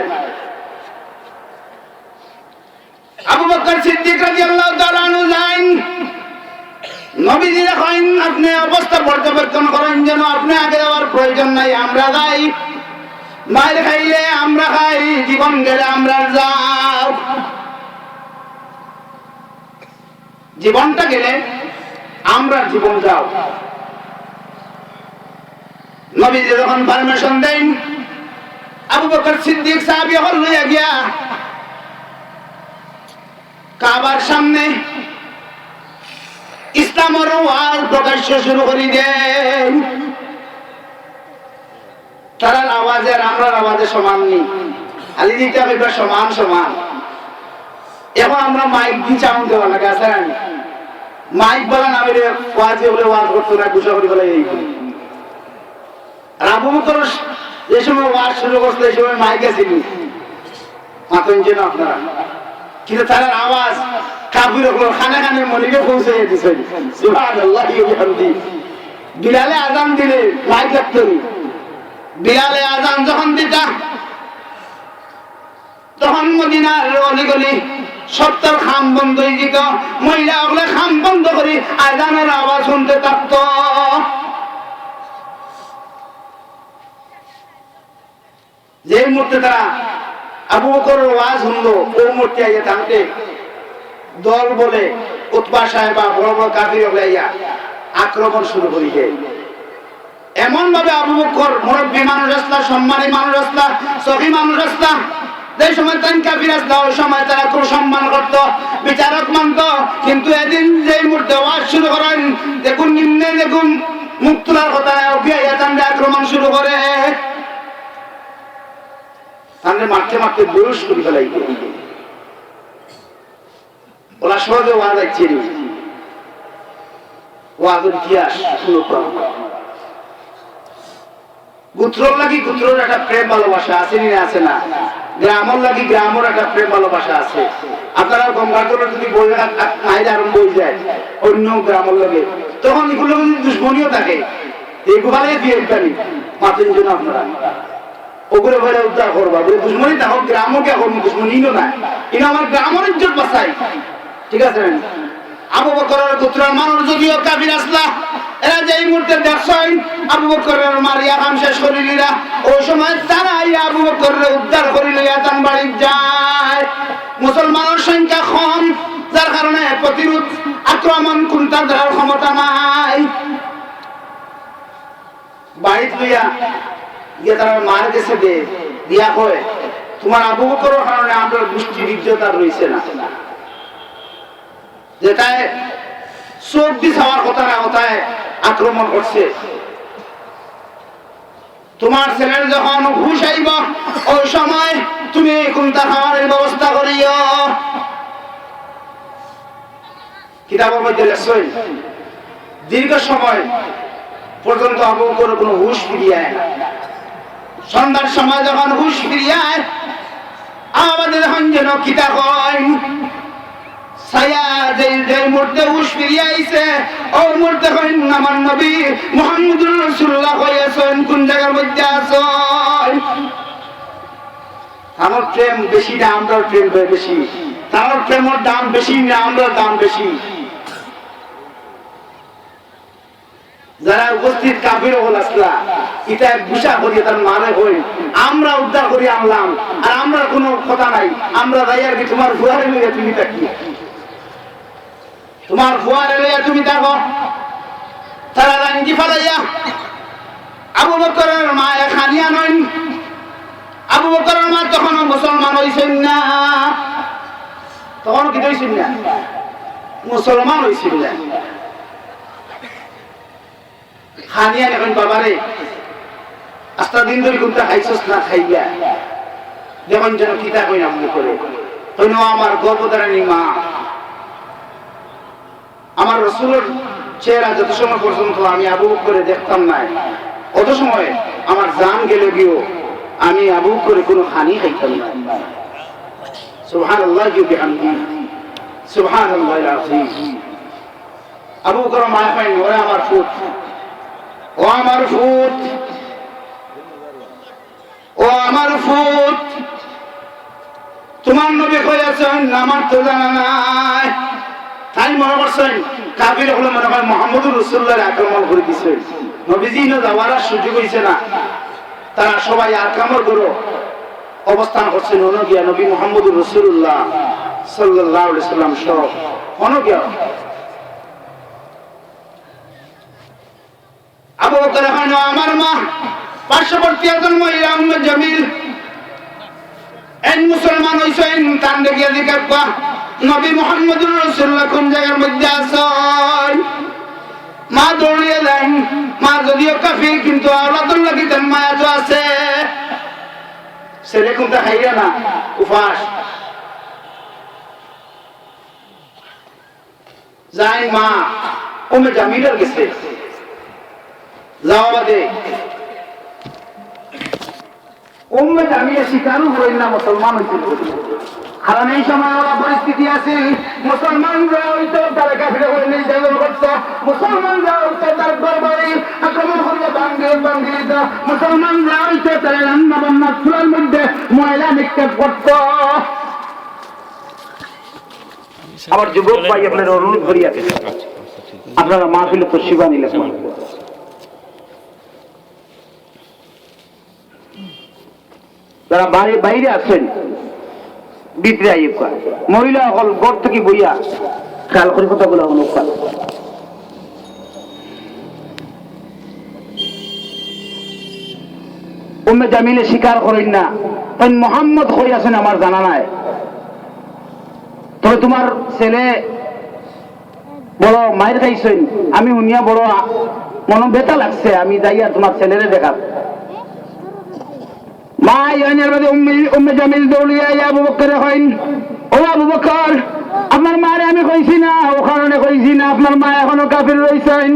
আবু বকর সিদ্দিক রাদিয়াল্লাহু তাআলা আনহু যান, নবীজি কইন আপনি অবস্থা পর্যবেক্ষণ করেন, যেন আপনি আগে যাওয়ার প্রয়োজন নাই, আমরা যাই। মায়ের খাইলে আমরা খাই, জীবন গেলে আমরা যাও। জীবনটা গেলে আমরা জীবন যাও। নবীজি যখন পারমিশন দেন, আবু বকর সিদ্দিক সাহাবী হল লইয়া গিয়া কাবার সামনে ইসলামের ওয়াজ প্রকাশ্য শুরু করে দেন। তার আওয়াজের আমরা আওয়াজে সমান নেই, আলি দিতে হবে সমান সমান। এখন আমরা মাইক দিয়ে চাউন দেওয়া লাগে, আছে না? মাইক বলা না বলে ওয়াজে বলে ওয়াজ করতো না, গুছা করে বলে এই আর আবু বকর যে সময় ওয়াজ শুরু করছিল এই সময় মাইক আছিল মাতন যেন আপনারা, কিন্তু তার আওয়াজ কাফির খানে খানে মনিকে পৌঁছে দিছে। সুবহানাল্লাহ ওয়া বিহামদি। বিলালে আযান দিলে মাইক লাগতো, বিলালে আযান যখন দিতা তখন মদিনার অলিগলি সত্তর খাম বন্ধ হয়ে যেত, মহিলা ওগুলো খাম বন্ধ করে আযানের আওয়াজ শুনতে থাকত। যে মুহূর্তে তারা আবু বকরের ওয়াজ শুনলো, ওই মুহূর্তে আইয়া তাকে দল বলে উতবা সাহেব বা বড় বড় কাফির হইয়া আক্রমণ শুরু করি দেয়। এমন ভাবে আবু বকর মুরব্বী মানুষ আসলা, সম্মানী মানুষ আসলা, সখী মানুষ আসলা, যে সময় তাই কাফির আসলা ওই সময় তারা খুব সম্মান করতো, বিচারক মানত। কিন্তু এদিন যে মুহূর্তে ওয়াজ শুরু করেন, দেখুন নিম্নে দেখুন মুখ তোলার কথা আক্রমণ শুরু করে, তাহলে মারতে মারতে বেহুশ করে ফেলাই। ওরা সহজে ওয়াজ আসছে, ওয়াজের ইতিহাস গুত্রর লাগি গুত্রর একটা প্রেম ভালোবাসা আছে না, আছে না? গ্রামর লাগি গ্রামের একটা প্রেম ভালোবাসা আছে। আপনারা গঙ্গাধরের যদি বই আইলে আরম্ভ হয়ে যায় অন্য গ্রামের লাগে, তখন এগুলো যদি দুশ্মনীয় থাকে এগুলো দিয়ে পারি মাতেন জন্য আপনারা ওগুলো ভরে উদ্ধার করবা। দুশ্মনী থাকো গ্রামও কে করবো, দুশ্মনী না, কিন্তু আমার গ্রামের ইজ্জত বাঁচাই, ঠিক আছে? আবু বকরের গোত্রের মানুষ যদিও কাফির আসলা, এরা যে মুহূর্তে দেখছেন আবু বকরের মারিয়া খাম শেষ করিলিরা, ওই সময় তারা আবু বকরের উদ্ধার করে লইয়া তার বাড়ি যায়। মুসলমানের সংখ্যা কম, যার কারণে প্রতিরোধ আক্রমণ কোনটা ধরার ক্ষমতা নাই। বাড়িত লইয়া গিয়ে তারা মার গেছে দিয়া কয় তোমার আবু বকরের কারণে আমরা গোষ্ঠীর ইজ্জত আর রয়েছে না, যেটায় চোখ দিয়ে যাওয়ার কথা না ওটায় আক্রমণ করছে। তোমার ছেলের যখন হুশ আইব ওই সময় তুমি কোনটা খাওয়ার ব্যবস্থা করিও। কিতাবের মধ্যে লেখছেন দীর্ঘ সময় পর্যন্ত আবু বকরের কোনো হুশ ফিরিয়ে আয় না। সন্ধ্যার সময় যখন হুশ ফিরিয়ে আয় আমাদের যখন যেন কিতা কয় ছায়া যে মুহূর্তে হুশ ফিরিয়ে আইছে ওই মুহূর্তে কইন আমার নবী মুহাম্মদুর রাসূলুল্লাহ কইয়াছেন কোন জায়গার মধ্যে আছো। আমার প্রেম বেশি না আমরার প্রেম বেশি, তার প্রেমের দাম বেশি না আমরার দাম বেশি। যারা উপস্থিত কাফির হল আসলা এটা গুসা করি তার মানে হই আমরা উদ্ধার করি আনলাম, আর আমরা কোনো কথা নাই, আমরা যাই আর কি তোমার ফুয়ারে লইয়া তুমি থাকি, তোমার ফুয়ারে লইয়া তুমি থাকো। তারা রাঙ্গি ফালাইয়া আবু বকরের মা খানিয়া নয়, আবু বকরের মা তখন মুসলমান হইছেন না, তখন কি হইছেন না মুসলমান হইছেন না। খানিয়া এখন বাবারে আস্তা দিন ধরে কোনটা খাইছস না খাইয়া যেমন যেন কিতা কই নাম করে হইল আমার গর্ভধারিণী মা আমার রাসূলের চেহারা যত সময় পর্যন্ত আমি আবু বকরে দেখতাম না অত সময় আমার জান গেলে গিয়েও আমি আবু বকরে কোনো হানি খাইতাম না সুবহানাল্লাহি ওয়া বিহামদিহি সুবহানাল্লাহিল আযীম আবু বকর মায়া পাইন ওরে আমার ফুট ও আমার ফুট ও আমার ফুট তোমার নবী কইয়াছেন আমার তো জানা নাই তাই মনে করছেন কাফির হলো মনে হয় মুহাম্মদুর রাসূলুল্লাহর আক্রমণ করে দিছে নবীজি না যাওয়ার সুযোগ হইছে না তারা সবাই আক্রমণ করে অবস্থান করছেন অনগিয়া নবী মুহাম্মদুর রাসূলুল্লাহ সাল্লাল্লাহু আলাইহি সাল্লাম সহ অনগিয়া আবু বকর হলো আমার মা পার্শ্ববর্তী একজন মহিলা উম্মে জামিল এই মুসলমান হইছেন তান দেখিয়া জিজ্ঞাসা নবী মুহাম্মদুর রাসূলুল্লাহ কোন জায়গার মধ্যে আছেন মা দৌড়িয়ে যান মা যদিও কাফির কিন্তু আওলাদুল লাগি তার মায়া তো আছে ছেলে কোনটা খাইয়া না উপাস যাই মা উম্মে জামিলের গেছে যাওয়া বাদে উম্মে জামিলে শিকারও হইল না মুসলমান হইতে কারণ এই সময় ওরা পরিস্থিতি আছে মুসলমানরা হইতো তারা কাফিরে হয়ে নির্যাতন করতো মুসলমানরা হইতো তার দরবারে আক্রমণ করিয়া ভাঙ্গি দিত মুসলমানরা হইতো তারা রান্না বান্না চুলার মধ্যে ময়লা নিক্ষেপ করত আবার যুবক ভাই আপনার অনুরোধ করিয়া আপনারা মাহফিলে তো শিবা নিলে যারা বাইরে আছেন ভিতরে আইবা মহিলা হল ঘর থেকে বইয়া খেয়াল করে কথাগুলো অনুকাল উম্মে জামিলে স্বীকার করেন না তাই মোহাম্মদ হয়ে আছেন আমার জানা নাই তবে তোমার ছেলে বড় মায়ের খাইছেন আমি উনিয়া বড় মন বেতা লাগছে আমি যাইয়া তোমার ছেলেরে দেখাব মা ইয়ানের মধ্যে উম্মে জামিল দৌড়িয়া আবু বকর হইন ও আবু বকর আপনার মারে আমি কইছি না ও কারণে কইছি না আপনার মা এখনো কাফির রইছেন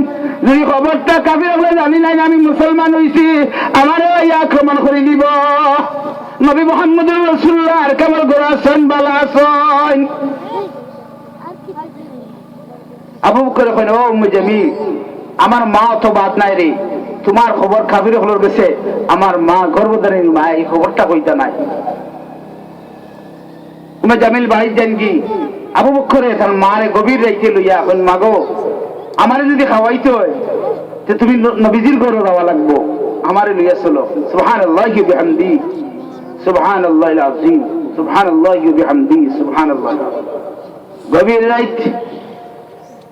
যদি খবরটা কাফির হলে জানি নাই আমি মুসলমান হইছি আমারও এই আক্রমণ করে দিব নবী মুহাম্মদুর রাসূলুল্লাহ কেমন গোরাছেন বালা আছেন আবু বকর কইন ও উম্মে জামিল আমার মা তো বাদ নাই রে তোমার খবর কাফির হলোর গেছে আমার মা গর্ভধারিণী মা এই খবরটা কইতা নাই উম্মে জামিল ভাই জান কি আবু বকরে তার মারে গভীর রাইতে লইয়া এখন মাগো আমারে যদি খাওয়াইতে হয় তে তুমি নবীজির ঘরে যাওয়া লাগবো আমারে লইয়া চলো সুবহানাল্লাহি ওয়া বিহামদি সুবহানাল্লাহিল আযীম সুবহানাল্লাহি ওয়া বিহামদি সুবহানাল্লাহ গভীর রাইত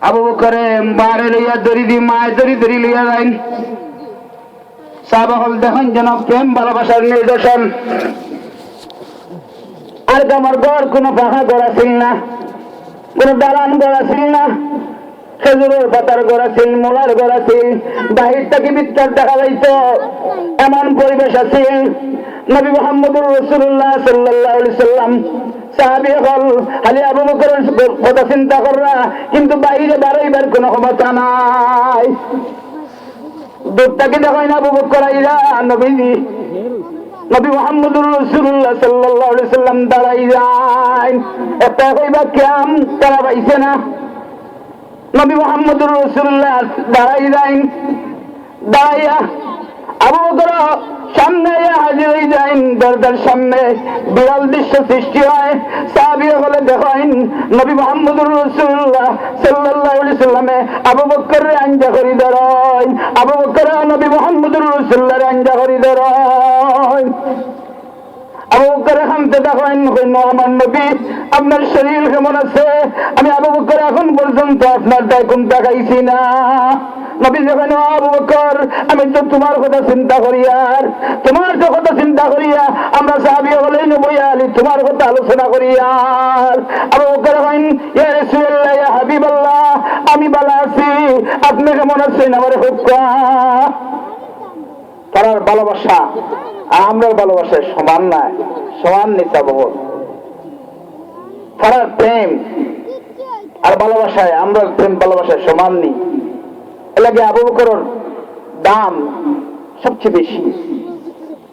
আবু বকরে মারে লইয়া দড়ি দি মায়ে দড়ি লইয়া যাইন সাহাবা হল দেখেন যেন প্রেম ভালোবাসার নিদর্শন আর আমার ঘর কোনো পাখা গড়া ছিল না কোন দালান গড়া ছিল না খেজুরের পাতার গড়া ছিল মোলার গড়া ছিল বাহির থেকে ভিতর দেখা যাইত এমন পরিবেশ আছে নবী মুহাম্মদুর রাসূলুল্লাহ সাল্লাল্লাহু আলাইহি সাল্লাম সাহাবী হল খালি আবু বকরের কথা চিন্তা কররা কিন্তু বাইরে বাড়াইবার কোনো ক্ষমতা নাই দুধটাকে দেখাই না আবু বকর আইরা নবীজি নবী মুহাম্মদুর রাসূলুল্লাহ সাল্লাল্লাহু আলাইহি সাল্লাম দাঁড়াই যান একটা কইবা কিয়াম তারা পাইছে না নবী মুহাম্মদুর রাসূলুল্লাহ দাঁড়াই যান দাঁড়াইয়া আবু বকর সামনে হাজির হয়ে যান দরজার সামনে বিরল দৃশ্য সৃষ্টি হয় সাহাবী হলে দেখেন নবী মুহাম্মদুর রাসূলুল্লাহ সাল্লাল্লাহু আলাইহি সাল্লামে আবু বকরের আঞ্জা করি ধরেন আবু বকর নবী মুহাম্মদুর রাসূলুল্লাহর আঞ্জা করি ধরেন আবু বকর হামতে দেখেন আমার নবী আপনার শরীর কেমন আছে আমি আবু বকর এখন পর্যন্ত আপনার দায়িত্ব দেখাইছি না নবী যখন আবু বকর আমি তো তোমার কথা চিন্তা করি আর তোমার তো কথা চিন্তা করিয়া আমরা সাহাবী হলে নবী আলী তোমার কথা আলোচনা করি আর আবু বকর কইন ইয়া রাসূলুল্লাহ ইয়া হাবিবাল্লাহ আমি ভালো আছি আপনি কেমন আছেন আমার হুক্কা তার ভালোবাসা আমরার ভালোবাসায় সমান নাই, সমান নিতাবহ। তার প্রেম আর ভালোবাসায় আমরা প্রেম ভালোবাসায় সমান নেই। এলাকে আবু বকরের দাম সবচেয়ে বেশি,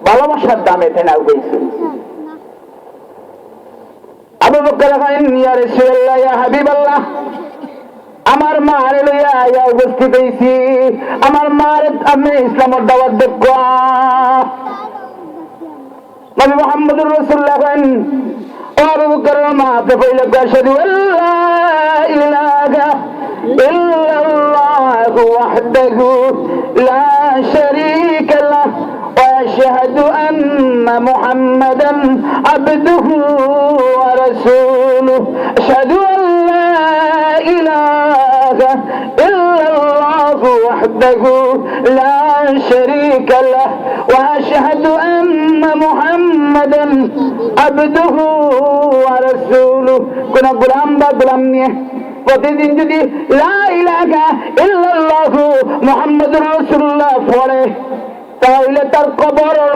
ভালোবাসার দামে তেনা উঠেছে। আবু বকর ইয়া রাসূলুল্লাহ ইয়া হাবিবাল্লাহ, আমার মারে লইয়া আয়া উপস্থিত হইছি, আমার মারে আমি ইসলামের দাওয়াত দেব। নবী মুহাম্মদুর রাসূলুল্লাহ কইন ও আবু বকর মা তে কইলা আশহাদু আল্লা ইলাহা ইল্লাল্লাহু ওয়াহদাহু লা শারীকা লাহু ওয়া আশহাদু আন্না মুহাম্মাদান আবদুহু ওয়া রাসূলুহু আশহাদু আল্লা ইলাহা ইল্লাল্লাহু ওয়াহদাহু লা শারীকা লাহু ওয়া আশহাদু আন্না মুহাম্মাদান আবদুহু ওয়া রাসূলুহু। কোন গোলাম বা গোলাম নিয়ে প্রতিদিন যদি লা ইলাহা ইল্লাল্লাহু মুহাম্মাদুর রাসূলুল্লাহ পড়ে, তাহলে তার কবরের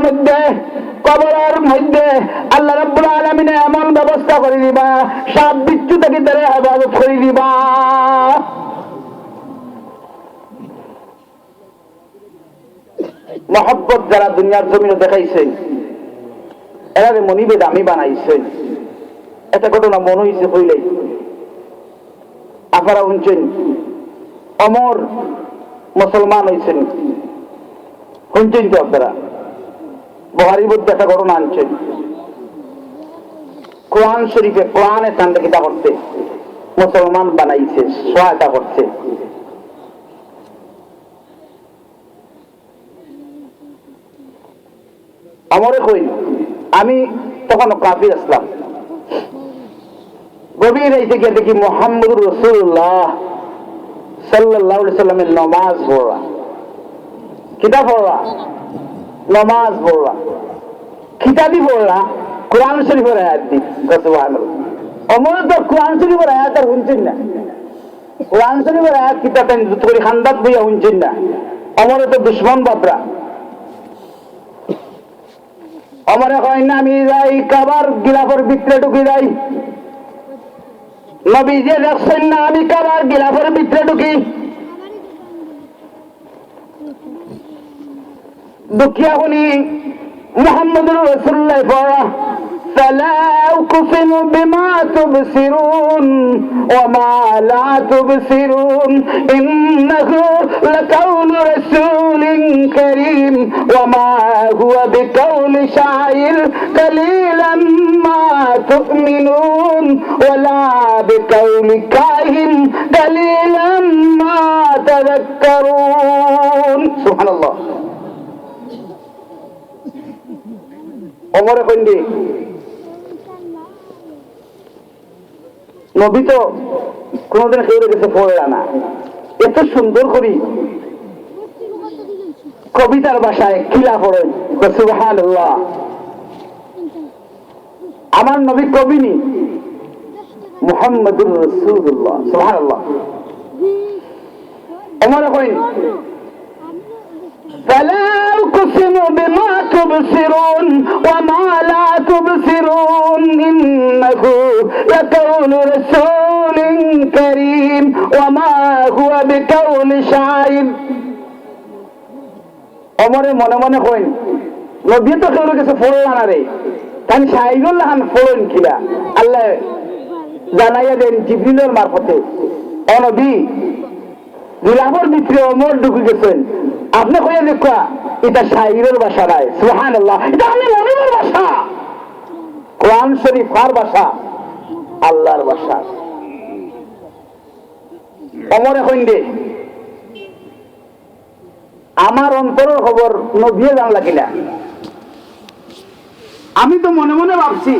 মধ্যে আল্লাহ রাব্বুল আলামিন এমন ব্যবস্থা করে দিবা, সাপ বিচ্ছু থেকে তারা হেফাজত করে দিবা। মহব্বত যারা দুনিয়ার জমিনে দেখাইছেন, এরা মনিবে দামি বানাইছেন। এটা ঘটনা মনে হয়েছে হইলেই আপনারা শুনছেন অমর মুসলমান হয়েছেন, শুনছেন তো আপনারা? বুখারীর মধ্যে একটা ঘটনা আনছেন, কোরআন শরীফে কোরআনে তান্ডকিতা করতে মুসলমান বানাইছে, সহায়তা করছে। আমরে কই আমি তখন কাফির আসলাম, গভীর রাইতে গিয়ে দেখি মুহাম্মদুর রাসূলুল্লাহ সাল্লাল্লাহু আলাইহি সাল্লামের নামাজ পড়া, কিতাব পড়া, নামাজ পড়া, কিতাবই পড়া, কোরআন শরীফের আয়াত দি। সুবহানাল্লাহ। অমর তো কোরআন শরীফের আয়াত আর শুনছেন না, কোরআন শরীফের আয়াত কিতাব যুদ্ধ করে খান্দাত বইয়া শুনছেন না। অমরে তো দুশ্মন বাপরা, অমরে কয় না আমি যাই কাবার গিলাফের ভিতরে ঢুকে যাই, নবী যে দেখছেন না আমি কাবার গিলাফের ভিতরে ঢুকি, দুঃখিয়া শুনি মুহাম্মদুর রাসূলুল্লাহ পড়া فلا أقسم بما تبصرون وما لا تبصرون إنه لقول رسول كريم وما هو بقول شاعر قليلا ما تؤمنون ولا بقول كاهن قليلا ما تذكرون سبحان الله. ওমরে কইন্দি নবী তো কোনদিন কেউ গেছে পড়ে না, এত সুন্দর করি কবিতার ভাষায় কিলা পড়ে। সুবহানাল্লাহ। আমার নবী কবি নি, মুহাম্মদুর রাসূলুল্লাহ। সুবহানাল্লাহ। ওমরে কইন فلا أقسم بما تبصرون وما لا تبصرون إنه لقول رسول كريم وما هو بقول شاعر. অমরে মনে মনে কইন নবী তো কেউ কিছু ফোড়লা না রে, তাই শাইরুল্লাহ ফোড়ন কিলা আল্লাহ জানাইয়া দেন জিবরিলের মারফতে, ও নবী গিলাফের ভিতরে অমর ঢুকে গেছেন, আপনি কইয়া দেখা এটা শাইরের ভাষা নাই। সুবহানাল্লাহ। এটা আমি মনিবের ভাষা, কোরআন শরীফ কার ভাষা? আল্লাহর ভাষা। অমরে কইন্দে আমার অন্তরের খবর নবীয়ে জানলা কিনা? আমি তো মনে মনে ভাবছি,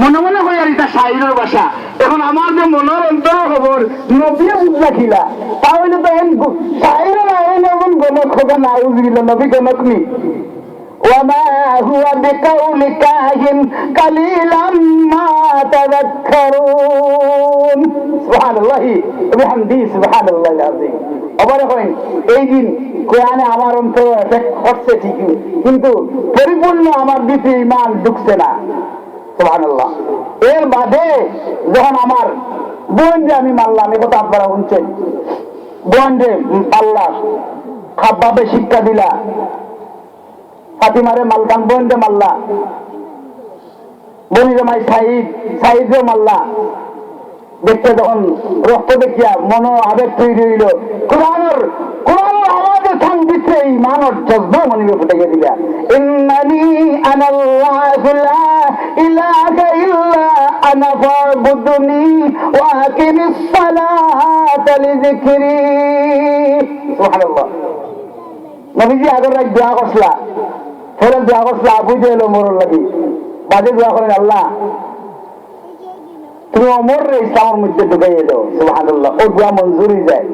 মনে মনে হয় আর এটা শাইরের ভাষা। এখন আমার যে মনের অন্তরের খবর নবীয়ে বুঝলা কিনা, তাহলে তো শাইরের আইন এমন গণক হোক না উজগিল নবী গণক নি। وما هو بقول كاهن قليلا ما تذكرون. سبحان الله وبحمده سبحان الله العظيم. আবার এখন এই দিন কোরআনে আমার অন্তর এফেক্ট করছে ঠিকই, কিন্তু পরিপূর্ণ আমার ভিতরে ঈমান ঢুকছে না। সুবহানাল্লাহ। এর বাদে যখন আমার বোনকে আমি মারলাম, এ কথা আপনারা শুনছেন, বোনকে পাল্লা খাপভাবে শিক্ষা দিলা, ফাতিমারে মালতাম, বোনকে মাল্লা, বনি জামাই সাইদে মাল্লা। দেখতে যখন রক্ত দেখিয়া মনো আবেগ তৈরি হইল, কোরআনের আওয়াজে থাম দিচ্ছে এই মানব জজ্বা মনিবে ফুটে গিয়ে দিলা, ইন্নানি আনাল্লাহু লা ইলাহা ইল্লা আনা ফাবুদনি ওয়া আকিমিস সালাতা লিযিকরি। সুবহানাল্লাহ। নবীজি আগের রাত দোয়া করছলা, ফেরত দোয়া করছলা আবু জেহেল ওমরের লাগি, বাজে দোয়া করেন, আল্লাহ তুমি অমর রে ইসলামের মধ্যে ঢুকাইয়ে দাও। সুবহানাল্লাহ। ও দোয়া মঞ্জুর হয়ে যায়।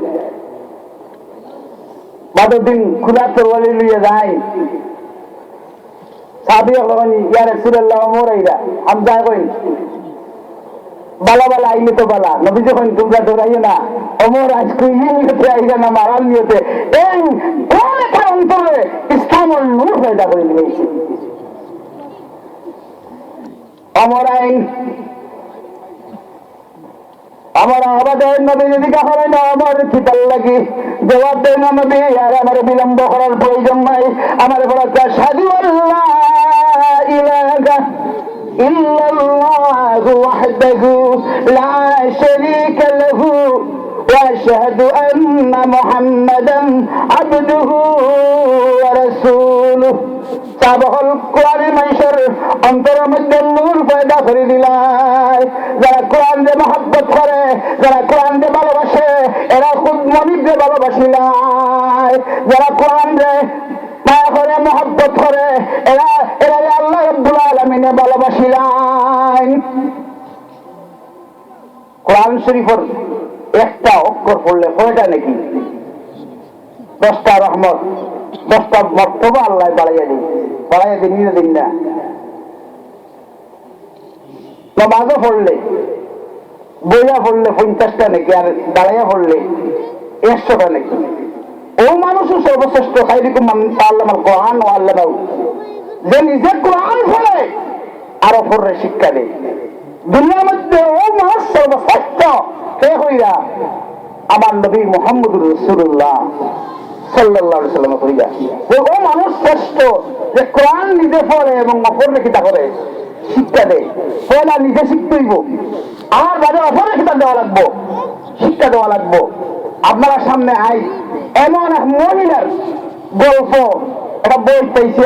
বাদের দিন খুলা তরবারি লইয়া যায়, সাহাবীরা বলেন ইয়া রাসূলুল্লাহ অমর আইরা, আমি যা কই বালা বালা আইলে তো বালা, নবী যখন তোমরা দৌড়াইও না, অমর আজকে নিয়তে আইরা না, মারাল নিয়তে এই কোন অন্তরে ইসলামের নূর পয়দা করে দিয়েছে। অমর আইন আমার আবাদের নবী যদি কাহরে না আমার খিতাল লাগি জবাব দেয় না নবী, আর আমার বিলম্ব করার প্রয়োজন নাই। আমার বড় আশহাদু আল্লা ইলাহা ইল্লাল্লাহু ওয়াহদাহু লা শারীকা লাহু ওয়া আশহাদু আন্না মুহাম্মাদান আবদুহু ওয়া রাসূলুহু। সাবহল কোরআনে মানুষের অন্তরের মধ্যে নূর পয়দা করে দিলাই। যারা কোরআন দিয়ে মহব্বত করে, যারা কোরআন দিয়ে ভালোবাসে, এরা খুব মনিবকে ভালোবাসিলাই। যারা কোরআন দিয়ে মায়া করে মহব্বত করে, এরা আল্লাহ রাব্বুল আলামিনে ভালোবাসিলাই। কোরআন শরীফের একটা অক্ষর পড়লে কয়টা নাকি? 10টা রহমত, 10টা মর্তবা আল্লাহ বাড়াইয়া দিন নিয়ে দিন না। নামাজও পড়লে, বইয়া পড়লে 50টা নাকি, আর দাঁড়াইয়া পড়লে 100টা নাকি। ও মানুষও সর্বশ্রেষ্ঠ খাইরিকুম মান তাআল্লামাল কোরআন ওয়া আল্লামাহু, যে নিজে কোরআন পড়ে আর অপরের শিক্ষা দেয়। দুনিয়ার মধ্যে ও মানুষ সর্বশ্রেষ্ঠ কে হইয়া? আমার নবী মুহাম্মদুর রাসূলুল্লাহ সাল্লাল্লাহু আলাইহি ওয়াসাল্লাম হইয়া। ও মানুষ শ্রেষ্ঠ যে কোরআন নিজে পড়ে এবং অপরের কিতা করে শিক্ষা দেয়। পয়লা নিজে শিখতে হইব, আমার বাদে অপরের কিতা দেওয়া লাগবো, শিক্ষা দেওয়া লাগবো। আপনারা সামনে আই এমন এক মহিলার গল্প, একটা বই পাইছি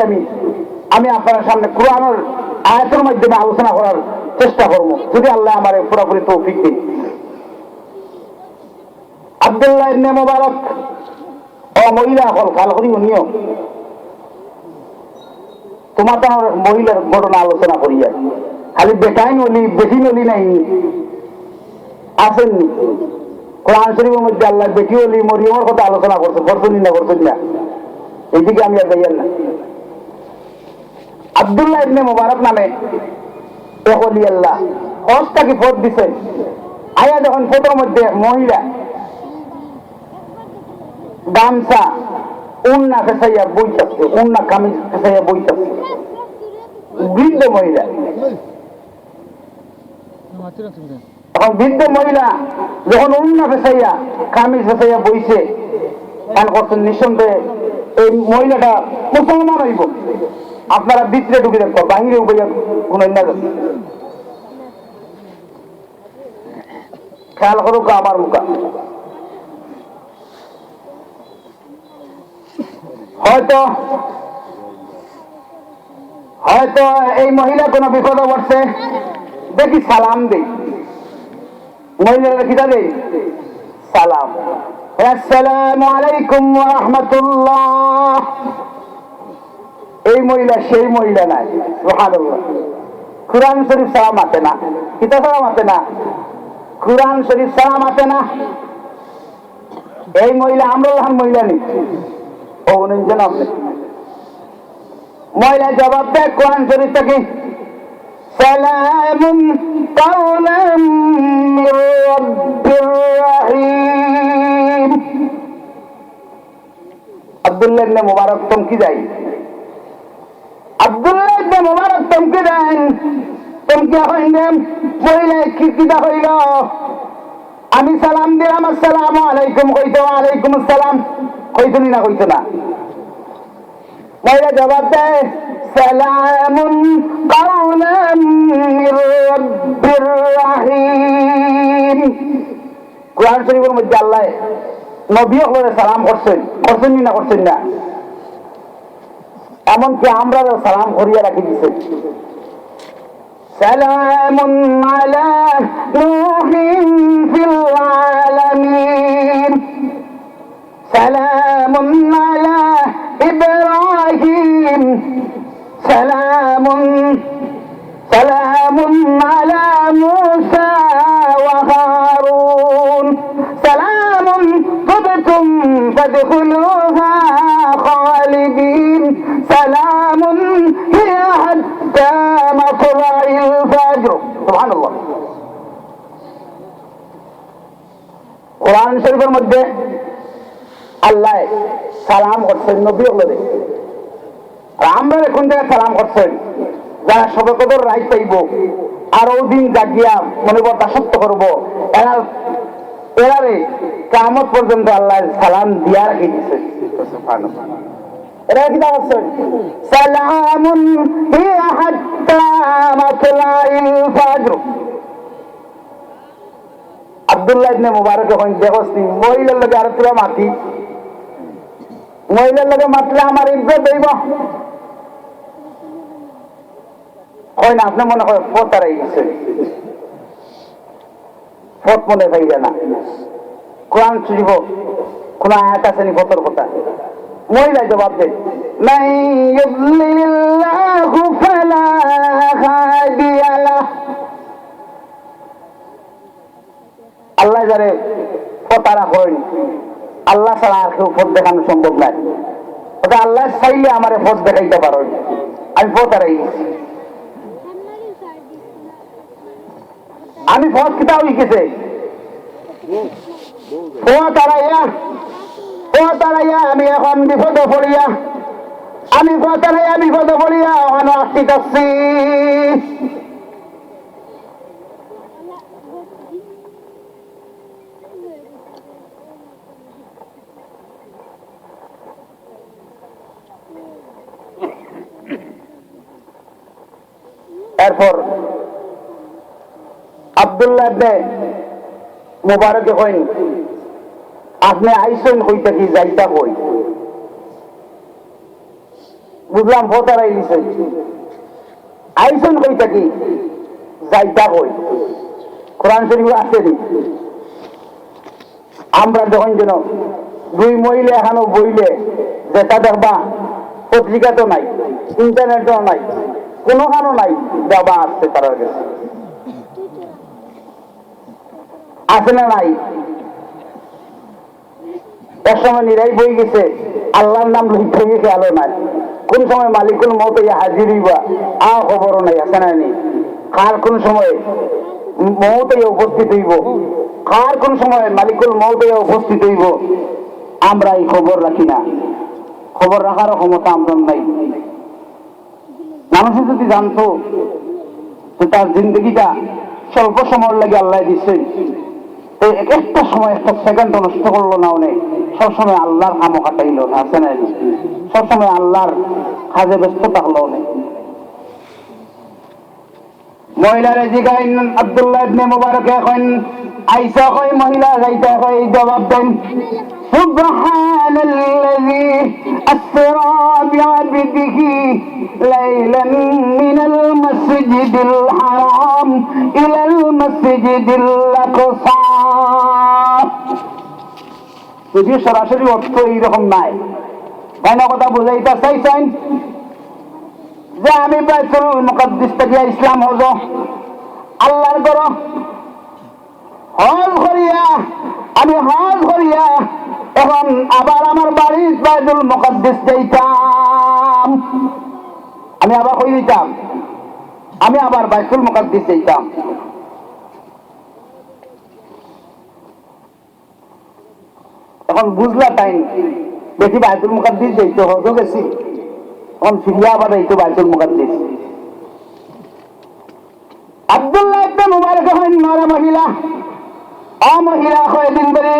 আমি আপনার সামনে কোরআনের আয়াতের মাধ্যমে আলোচনা করার চেষ্টা করব, যদি আল্লাহ আমার পুরোপুরি তৌফিক দিন। আব্দুল্লাহ ইবনে মুবারক ও মহিলা হল কাল করি উনিও তোমার তো মহিলার ঘটনা আলোচনা করিয়া, খালি বেটাই নলি বেশি নলি নাই আসেননি। কোরআন শরীফের মধ্যে আল্লাহ বেটি হলি মরিয়মের কথা আলোচনা করছেন না এইদিকে আমি আর যাইয়ার না। আব্দুল্লাহ ইবনে মুবারক নামে এক ওলি আল্লাহ হজটাকে ফত দিছেন। আয়া যখন ফটোর মধ্যে মহিলা গামছা উন্না ফেসাইয়া বইতাছে, উন্না কামিজ ফেসাইয়া বইতাছে, বৃদ্ধ মহিলা। এখন বৃদ্ধ মহিলা যখন উন্না ফেসাইয়া কামিজ ফেসাইয়া বইছে, গান করছেন, নিঃসন্দেহে এই মহিলাটা মুসলমান হইব। আপনারা ভিতরে ঢুকে দেখো, বাহিরে উপায় কোন খেয়াল করুক আমার মুখা। হয়তো এই মহিলা কোন বিপদে পড়ছে, দেখি সালাম দেই। মহিলারা কিটা দেই? সালাম, আসসালামু আলাইকুম ওয়া রাহমাতুল্লাহ। এই মহিলা সেই মহিলা নাই। সুবহানাল্লাহ। কুরআন শরীফ সালাম আছে না, কিতা সালাম আছে না, কুরআন শরীফ সালাম আছে না। এই মহিলা আমরা মহিলা নেই, ও উনিজন আছে। মহিলা জবাব দেয় কোরআন শরীফ থেকে, সালামুন কাওলাম মির রাব্বির রাহিম। আব্দুল্লাহ ইবনে মুবারক চমকি যায়। আব্দুল্লাহ ইবনে মুবারক চমকি দেন, চমকি হইলেন মহিলা খিড়কিটা হইল, আমি সালাম দিলাম আসসালামু আলাইকুম, কইতো ওয়ালাইকুম আসসালাম, কইতনি না কইতো না? মহিলা জবাব দেয় সালামুন কাওলাম মির রাব্বির রাহিম। কোরআন শরীফের মধ্যে আল্লাহ নবী হলে সালাম করছেন, করছেন না করছেন না? এমনকি আমরা সালাম করিয়া রাখি দিচ্ছেন। সালামুন আলা নূহিন ফিল আলামিন, সালামুন আলা ইব্রাহিম, সালামুন আলা মুসা ওয়া হারুন, সালামুন তুবতুম ফাদখুলুহা খালিদিন, সালামুন হিয়া হাত্তা মাতলাইল ফাজর। সুবহানাল্লাহ। কোরআন শরীফের মধ্যে আল্লাহ সালাম করছেন নবী হলে, আর আমরা এখন থেকে সালাম করছেন যারা সবে কদর রাইট পাইব আর ওই দিন জাগিয়া মনে কর দাসত্ব করবো, এরারে কিয়ামত পর্যন্ত আল্লাহ সালাম দিয়া রাখি দিচ্ছেন। এরা কি দাঁড়াচ্ছেন? সালামুন হিয়া হাত্তা মাতলাইল ফাজর। আব্দুল্লাহ ইবনে মুবারক যখন দেখছি মহিলার লগে আর তোরা মাতি, মহিলার লগে মাতলে আমার ইজ্জত হইব, হয় না? আপনি মনে হয় ফত হারাই গেছে, ফত মনে পাই না। কোরআন শরীফ কোন আয়াত আছে নি ফতর কথা? মহিলা জবাব দেয় মান ইউদ্লিলিল্লাহু ফালা হাদিয়া লাহ। আল্লাহ যারে ফতারা হয়নি, আল্লাহ ছাড়া আর কেউ ফত দেখানো সম্ভব নয়। ওটা আল্লাহ চাইলে আমারে ফত দেখাইতে পারো, আমি ফত হারাই গেছি। আমি ফত কিতা হয়ে গেছে, ফত হারাইয়া আমি এখন বিপদে পড়িয়া, আমি ফত হারাইয়া বিপদে পড়িয়া এখন আসতেছি। এরপর আব্দুল্লাহ ইবনে মুবারক কইন আপনি আইসেন কইতা কি যাইতা কই? বুঝলাম ভোটারাই দিছে, আইসেন কইতা কি যাইতা কই? কোরআন শরীফ আছে নি? আমরা যখন যেন দুই মহিলা এখানো বইলে যেটা দেখবা, পত্রিকা তো নাই, ইন্টারনেটও নাই, কোনোখানো নাই, দেওয়া আসছে তার কাছে, আছে না নাই? এক সময় নিরাই বই গেছে, আল্লাহর নাম লিখতে গেছে, আলো নাই। কোন সময় মালিকুল মউত হাজির হইবা খবরও নাই, আছে না নেই? কার কোন সময় মউত উপস্থিত হইব, কার কোন সময় মালিকুল মউত উপস্থিত হইব, আমরা এই খবর রাখি না। খবর রাখারও ক্ষমতা আমরা নাই। মানুষ যদি জানতো যে তার জিন্দগিটা স্বল্প সময়ের লাগে আল্লাহ দিচ্ছেন, একটা সময় একটা সেকেন্ড নষ্ট করলো না, অনেক সবসময় আল্লাহর কামও কাটাইল না, আছে না? সবসময় আল্লাহর কাজে ব্যস্ত থাকলো অনেক। মহিলারা জিগাইন আব্দুল্লাহ ইবনে মুবারক এখন আইসা কই মহিলা যাইতা কই জবাব দেন সুবহানাল্লাযী আসরা বিআবদিহি লাইলান মিনাল মাসজিদিল হারাম ইলাল মাসজিদিল আকসা। যদি সরাসরি অর্থ এইরকম নাই, তাই না? কথা বুঝাইতে চাইছেন যে আমি বাইতুল মুকাদ্দিস থেকে ইসলাম হজ আল্লাহর ঘর হজ করিয়া, আমি হজ করিয়া এখন আবার আমার বাড়ির বাইতুল মুকাদ্দিস যাইতাম, আমি আবার কই দিতাম, আমি আবার বাইতুল মুকাদ্দিস যাইতাম। এখন বুঝলা তাই দেখি বাইতুল মুকাদ্দিস যাইতো হজও গেছি তখন ফিরিয়া আবার যাইতো বাইতুল মুকাদ্দিস। আব্দুল্লাহ ইবনে মুবারক হয় নরা মহিলা, মহিলা কয়েকদিন ধরে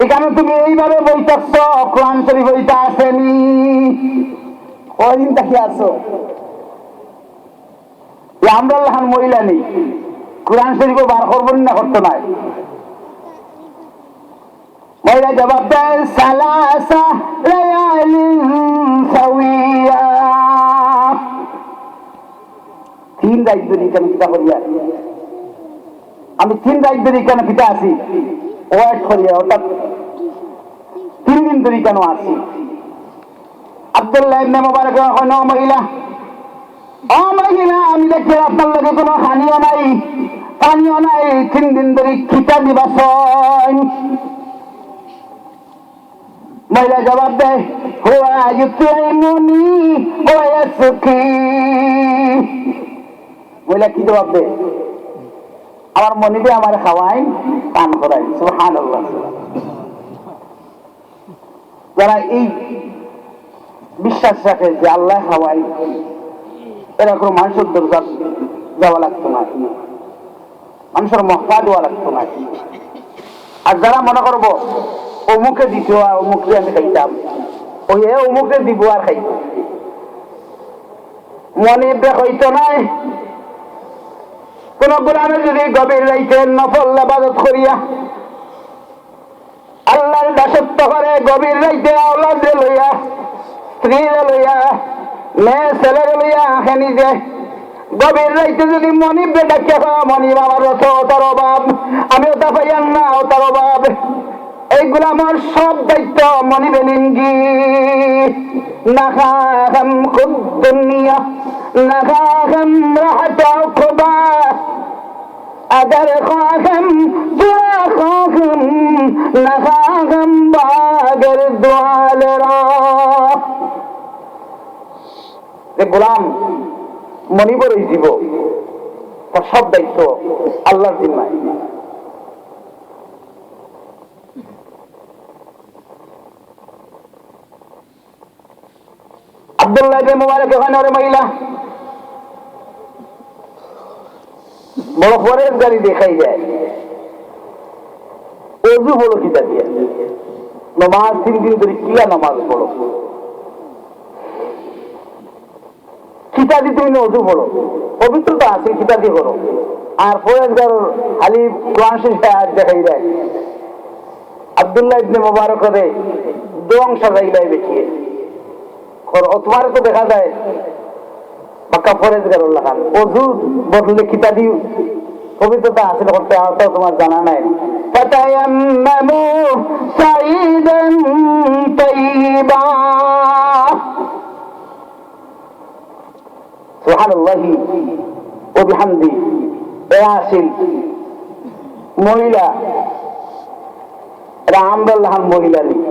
এখানে তুমি এইভাবে বইতেছ, কোরআন শরীফ বইটা আসেনি, কয়দিন তাকে আসো? আমরা লাহান মহিলা নেই, কোরআন শরীফও বার করবেন না, করতে নাই। মহিলা জবাব দেয় সালাসা লায়ালিন সাওয়িয়া, 3 রাত ধরে কেন পিতা করিয়া, আমি 3 রাত ধরে কেন পিতা আছি ওয়াইট করিয়া, অর্থাৎ 3 দিন ধরে কেন আছি। আব্দুল্লাহ ইবনে মুবারক কয় মহিলা, মহিলা আমি দেখি আপনার লগে কোনো হানিও নাই পানিও নাই, 3 দিন ধরে খিতা দিবাস। মহিলা জবাব দেয় হুয়া ইউতিমুনি ওয়া ইয়াসকি। মহিলা কি জবাব দেয়? আমার মনিবে আমার খাওয়াই পান করাই। সুবহানাল্লাহ। যারা এই বিশ্বাস রাখে যে আল্লাহ খাওয়াই, এরা কোনো মানুষের দরকার যাওয়া লাগতো না, মানুষের মহতাজ হওয়া লাগতো না। আর যারা মনে করবো অমুকে দিত আর অমুকে আমি খাইতাম, ওই অমুকে দিব আর খাইত, মনে হইতো নাই। কোন গোলামে যদি গভীর রাইতে নফল ইবাদত করিয়া আল্লাহর দাসত্ব করে, গভীর রাইতে আওলাদ লইয়া, স্ত্রী লইয়া, মেয়ে ছেলে লইয়া আহে নিজে, গভীর রাইতে যদি মনিবে ডাকিয়া মনিব আমার ওটার অভাব, আমি ওটা পাইয়ান না, ওটার অভাব, এইগুলো আমার সব দায়িত্ব মনিবে নিনগি। নাখাম খুব দুনিয়া নাখাম রাহতা খুবা, अगर ख्वाहम दुआ ख्वाहम न ख्वाहम बागर दुआल रा। গোলাম মনিবর জীব, তার সব দায়িত্ব আল্লাহর জিম্মায়। আব্দুল্লাহ ইবনে মুবারক ওখানে ওরে মহিলা বড় পরের গাড়ি দেখাই যায়, অজু বলো কিতা দিয়ে, নমাজ 3 দিন ধরে কিলা নামাজ পড়ো, কিতা দিয়ে তুমি অজু পড়ো, পবিত্রতা আছে কিতা দিয়ে করো। আর পরের গাড়ি খালি কোরআন শরীফ দেখাই যায়। আব্দুল্লাহ ইবনে মুবারক করে দোয়াং সাজাইলাই দেখিয়ে, তোমার তো দেখা যায় পাক্কা ফরেজগার লাগান, অজু বদলে কিতা দিও পবিত্রতা হাসিল করতে হতো তোমার জানা নাই। ফাতায়াম্মামু সাইদান তাইয়িবা, সুবহানাল্লাহি ওয়া বিহামদি। আসিল মহিলা, এটা আমরাল্লাহান মহিলা নেই,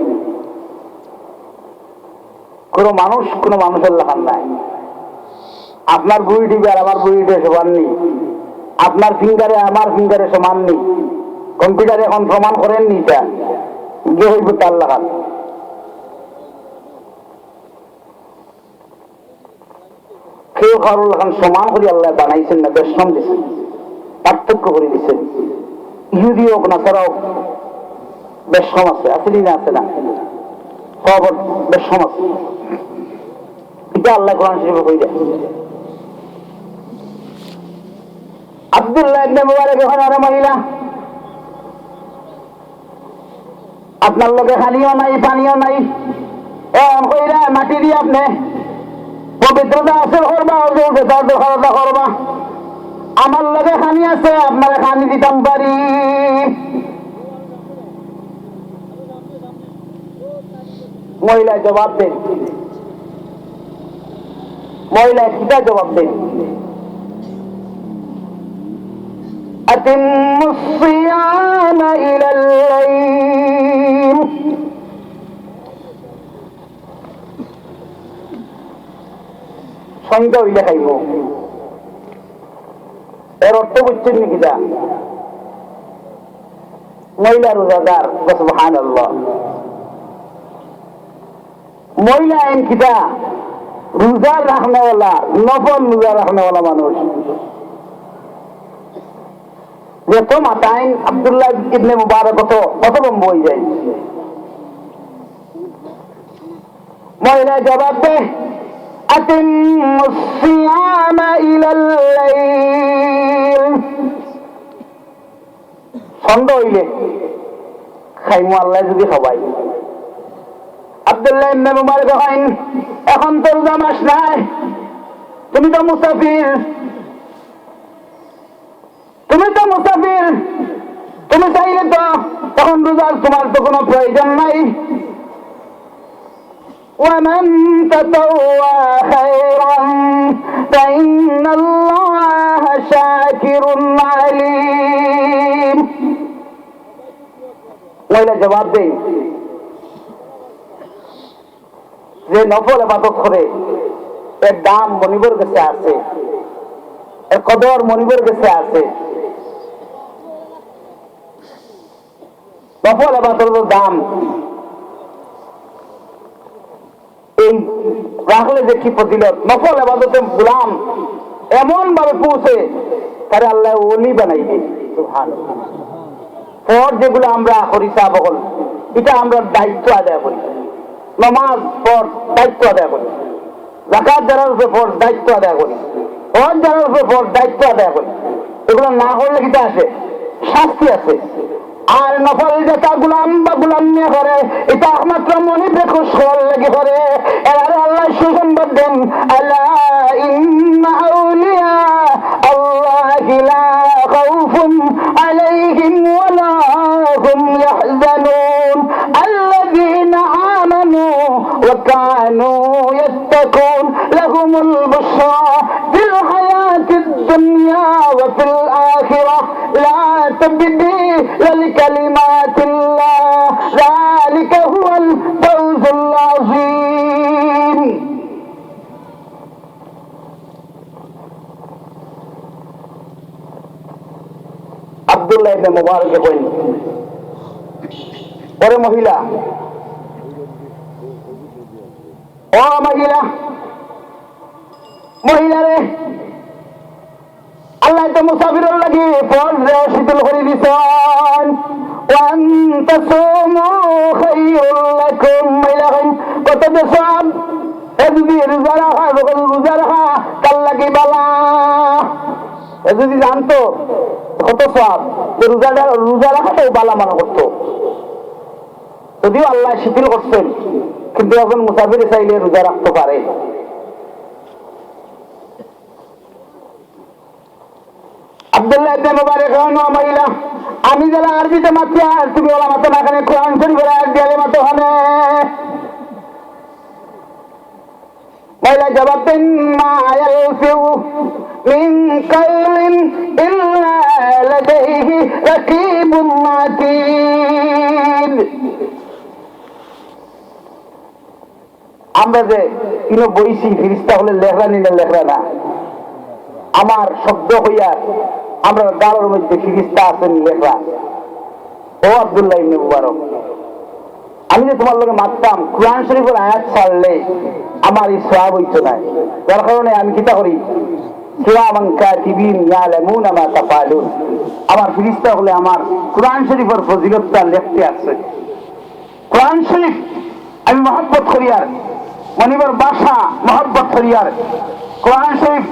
কোন মানুষের লাগান নাই। আপনার বুড়ি টিপে আর আমার বুড়ি টিপে সমান নেই, আপনার ফিঙ্গারে আমার ফিঙ্গারে সমান নেই। কম্পিউটারে এখন প্রমাণ করেননি, এটা যে হইব তার লাগান। কেউ কারোর লাগান সমান করে আল্লাহ বানাইছেন না, বেশম দিচ্ছেন, পার্থক্য করে দিচ্ছেন। ইহুদি হোক না তারা হোক বেশম আছে, আসেনি না আছে না, সব বেশম আছে। এটা আল্লাহ কোরআন শরীফে কই দেয়। আব্দুল্লাহ ইবনে মুবারক ওখানে আরে মহিলা, আপনার লোকে খানিও নাই পানিও নাই, কইরা মাটি দিয়ে আপনি পবিত্রতা আসল করবা, খরচা করবা, আমার লোকে খানি আছে আপনার খানি দিতাম পারি। মহিলা জবাব দেন, মহিলা কিটা জবাব দেন? أتم الصيام إلى الليل, সন্ধ্যা হইলে খাইব। এর অর্থ বুঝছেন নাকি? যা মহিলা রোজাদার, সুবহানাল্লাহ, মহিলা আইন কিটা রোজা রাখনেওয়ালা, নফল রোজা রাখনেওয়ালা মানুষ। যেহেতু মাতাইন আব্দুল্লাহ ইবনে মুবারক কত লম্ব হয়ে যায়। মহিলা জবাব দে আতিম্মুস সিয়ামা ইলাল লাইল, সন্ধ্যা হইলে খাইমু আল্লাহ যদি খাওয়াই। আব্দুল্লাহ ইবনে মুবারক কইন এখন তো রোজা মাস নাই, তুমি তো মুসাফির, তুমি চাইলে তো তখন রোজার তোমার তো কোনো প্রয়োজন নাই। ومن تطوع خيرا فإن الله شاكر عليم। মহিলা জবাব দেই যে নফল ইবাদত করে এর দাম মনিবর কাছে আছে, এর কদর মনিবর কাছে আছে। নফল ইবাদতের দাম এই রাখলে যে কি ফজিলত। নফল ইবাদতে গোলাম এমন ভাবে পৌঁছে তারে আল্লাহ ওলি বানাইবে। সুবহানাল্লাহ। ফরজ যেগুলো আমরা করি সাবকল, এটা আমরা দায়িত্ব আদায় করি। নামাজ ফরজ, দায়িত্ব আদায় করি। যাকাত যারা উপরে ফরজ, দায়িত্ব আদায় করি। হজ যারা উপরে ফরজ, দায়িত্ব আদায় করি। এগুলো না করলে কিটা আছে? শাস্তি আছে। আর নফল যেটা গুলাম বা গুলাম নিয়ে করে, এটা একমাত্র মনিবে খুশ করার লেগে করে। এর আল্লাহ সুসংবাদ দেন, আলা ইন্না আউলিয়া আল্লাহি লা খাউফুন আলাইহিম ওয়া লা হুম ইয়াহজানুন আল্লাযীনা আমানু ওয়া কানু ইয়াত্তাকুন লাহুমুল বুশরা ফিল হায়াতিদ দুনিয়া ওয়া ফিল আখিরাহ লা تبديل لكلمات الله ذلك هو الفوز العظيم। আব্দুল্লাহ ইবনে মুবারক কইলেন, ওরে মহিলা, ও মহিলারে আল্লাহ তো মুসাফিরের লাগি ফরজ শিথিল করে দিছেন। ওয়ান তাসুমু খায়রুল লাকুম, মহিলাগণ কত সওয়াব। যদি রোজা রাখা, রোজা রাখা তার লাগি বালা। যদি জানতো কত সওয়াব, রোজা রাখাটাও বালা মনে করতো। যদিও আল্লাহ শিথিল করছেন, কিন্তু এখন মুসাফির চাইলে রোজা রাখতে পারে। আব্দুল্লাহ ইবনে মুবারক মহিলা, আমি যারা আরবিতে মাত্র আর তুমি ওলা মাত্র না খানে কোরআন শরীফের আয়াত দিয়ে মাত্র হনে। মহিলা জবাব দেন, মা ইয়ালফিউ মিন কাওলিন ইল্লা লাদাইহি রাকিবুন আতীদ। আমরা যে কিনো বইছি ফিরিস্তা হলে লেখরা নিলে লেখরা না, আমার শব্দ হইয়া আমরা গালের মধ্যে ফিরিস্তা আছেন লেখা। ও আব্দুল্লাহ ইবনে মুবারক, আমি যে তোমার লোকে মারতাম, কুরআন শরীফের আয়াত ছাড়লে আমার এই সওয়াব হইতো না। যার কারণে আমি কিতা করি, কিরামান কাতিবিন ইয়ালামুনা মা তাফআলুন, আমার ফিরিস্তা হলে আমার কুরআন শরীফের ফজিলতটা লিখতে আছে। কুরআন শরীফ আমি মহব্বত করি, আর মনিবের ভাষা মহব্বত করি, আর কুরআন শরীফ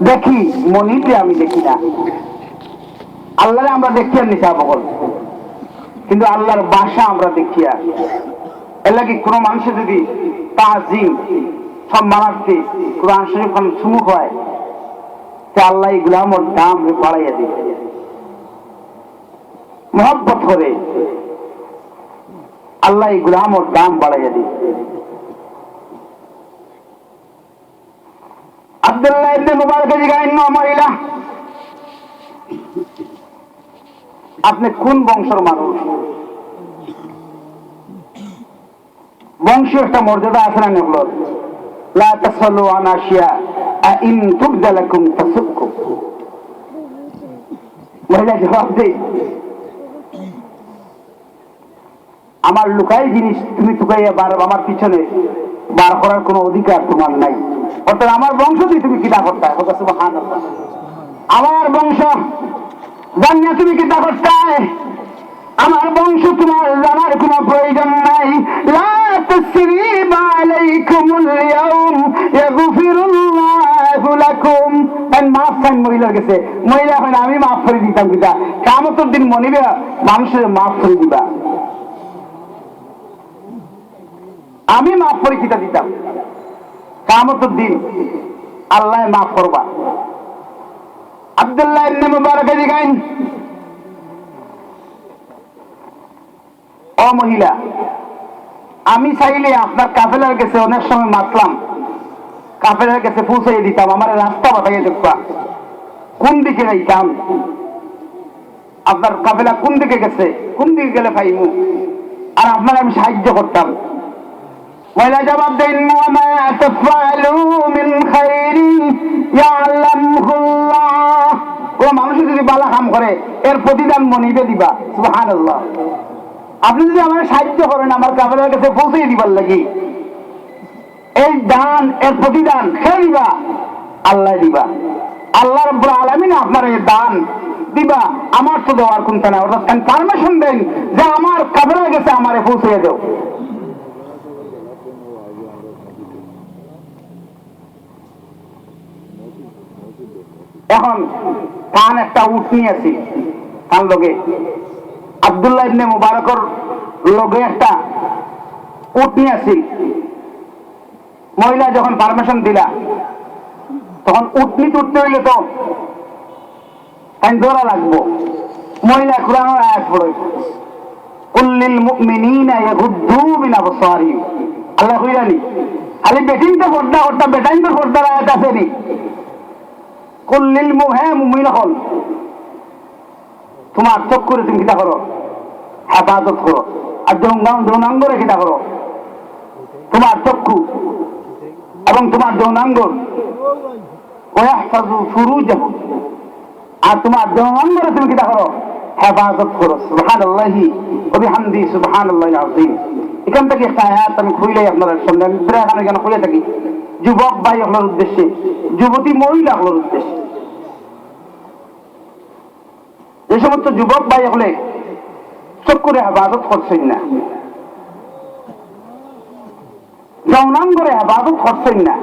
দেখি, মনিতে আমি দেখি না। আল্লাহরে আমরা দেখি আর নিশা বকল, কিন্তু আল্লাহর ভাষা আমরা দেখি। আর এর লাগে কোনো মানুষের যদি তাজিম সম্মানার্থে কোরআন শরীফ সুমুখ হয়, সে আল্লাহ এগুলামর দাম বাড়াইয়া দিবে। মহব্বত করে আল্লাহ এগুলামর দাম বাড়াইয়া দিবে। আব্দুল্লাহ ইবনে মুবারক জিজ্ঞাসা, মহিলা আপনি কোন বংশের মানুষ? বংশীয় একটা মর্যাদা আছে না নকল, লা তাসালু আন আশিয়া ইন তুবদা লাকুম তাসুকুম। মহিলা জবাব দেয়, আমার লুকাই জিনিস তুমি টুকাইয়া আমার পিছনে বার করার কোনো অধিকার তোমার নাই। অর্থাৎ আমার বংশ দিয়ে তুমি কিতা করতে সুবহানাল্লাহ, আমার বংশ জানিয়া তুমি কিতা করতে, আমার বংশ তোমার জানার কোনো প্রয়োজন নাই। লা তাসরিবা আলাইকুমুল ইয়াউম ইয়াগফিরুল্লাহু লাকুম। মাফ চান মহিলার কাছে, মহিলা হয় আমি মাফ করে দিতাম কিতা, কিয়ামতের দিন মনিবে মানুষের মাফ করে দিবা, আমি মাফ করে কিতা দিতাম, কিয়ামতের দিন আল্লাহ মাফ করবা। আব্দুল্লাহ ইবনে মুবারক জিগাইন, ও মহিলা, আমি চাইলে আপনার কাফেলার কাছে অনেক সময় মাতলাম, কাফেলার কাছে পৌঁছাই দিতাম, আমার রাস্তা বাতাইয়া দেখবা কোন দিকে যাইতাম, আপনার কাফেলা কোন দিকে গেছে, কোন দিকে গেলে পাইমু, আর আপনার আমি সাহায্য করতাম। মহিলা জবাব দেন, ওয়ামা তাফআলু মিন খাইরিন ইয়ালামহুল্লাহ। ও মানুষ যদি ভালো কাম করে এর প্রতিদান মনিবে দিবা। সুবহানাল্লাহ। আপনি যদি আমার সাহায্য করেন আমার কাফেলার কাছে পৌঁছে দিবার লাগি, এই দান এর প্রতিদান কে দিবা? আল্লাহ দিবা। আল্লাহ রাব্বুল আলামিন আপনার এই দান দিবা, আমার তো দেওয়ার কোনটা না। অর্থাৎ পারমিশন দেন যে আমার কাফেলার কাছে আমারে পৌঁছে দাও। এখন কান একটা উট নিয়ে আছি, কান লগে আব্দুল্লাহ ইবনে মুবারকর লগে একটা উট নিয়ে আছি। মহিলা যখন পারমিশন দিলা তখন উটনি উঠতে হইলে তো দৌড়া লাগবো। মহিলা কুরআনের আয়াত পড়ে, কুল্লিল মুমিনিনা ইয়াগুদ্দু মিন আবসারিহিম। আল্লাহ কইরানি খালি বেটিন তো পর্দা করতা, বেটাইন তো পর্দার আয়াত আছে নি। কুল্লিল মুমিন হল তোমার চোখ করে তুমি কিতা করো, হেফাজত করো, আর যৌনাঙ্গরে কিতা করো, তোমার চক্ষু এবং তোমার যৌনাঙ্গ ওয়াহফাযু ফুরুজাহুম, আর তোমার যৌনাঙ্গরে তুমি কিতা করো, হেফাজত করো। সুবহানাল্লাহি ওয়া বিহামদিহি সুবহানাল্লাহিল আযীম। এখান থেকে একটা আয়াত আমি খুইলাই আপনাদের সামনে, আমি এখানে কেন খুলে থাকি, যুবক ভাই আপনার উদ্দেশ্যে, যুবতী মহিলা আপনার উদ্দেশ্যে। যে সমস্ত যুবক ভাই হলে চোখ করে হেফাজত করছেন না, যৌনাঙ্গরে হেফাজত করছেন না,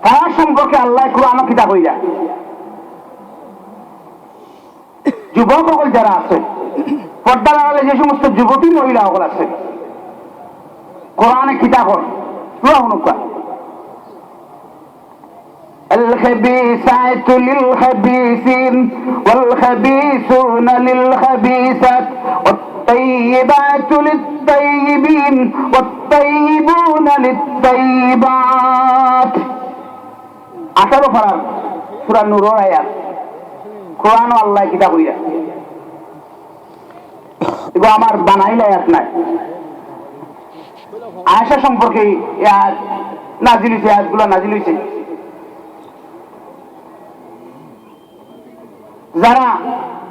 তার সম্পর্কে আল্লাহ কুরআন কিতাব হইয়া যুবক সকল যারা আছে, পর্দা লাগালে যে সমস্ত যুবতী মহিলা সকল আছে, কোরআনে কিতাব الخبيثات للخبيثين والخبيثون للخبيثات والطيبات للطيبين والطيبون للطيبات। 18 পারার সূরা নূরের আয়াত, কোরআন ও আল্লাহ কিতাব হইয়া এগুলো আমার বানাইলে আয়াত নাই। আয়েশা সম্পর্কে নাজিল হয়েছে, আয়াতগুলো নাজিল হয়েছে। যারা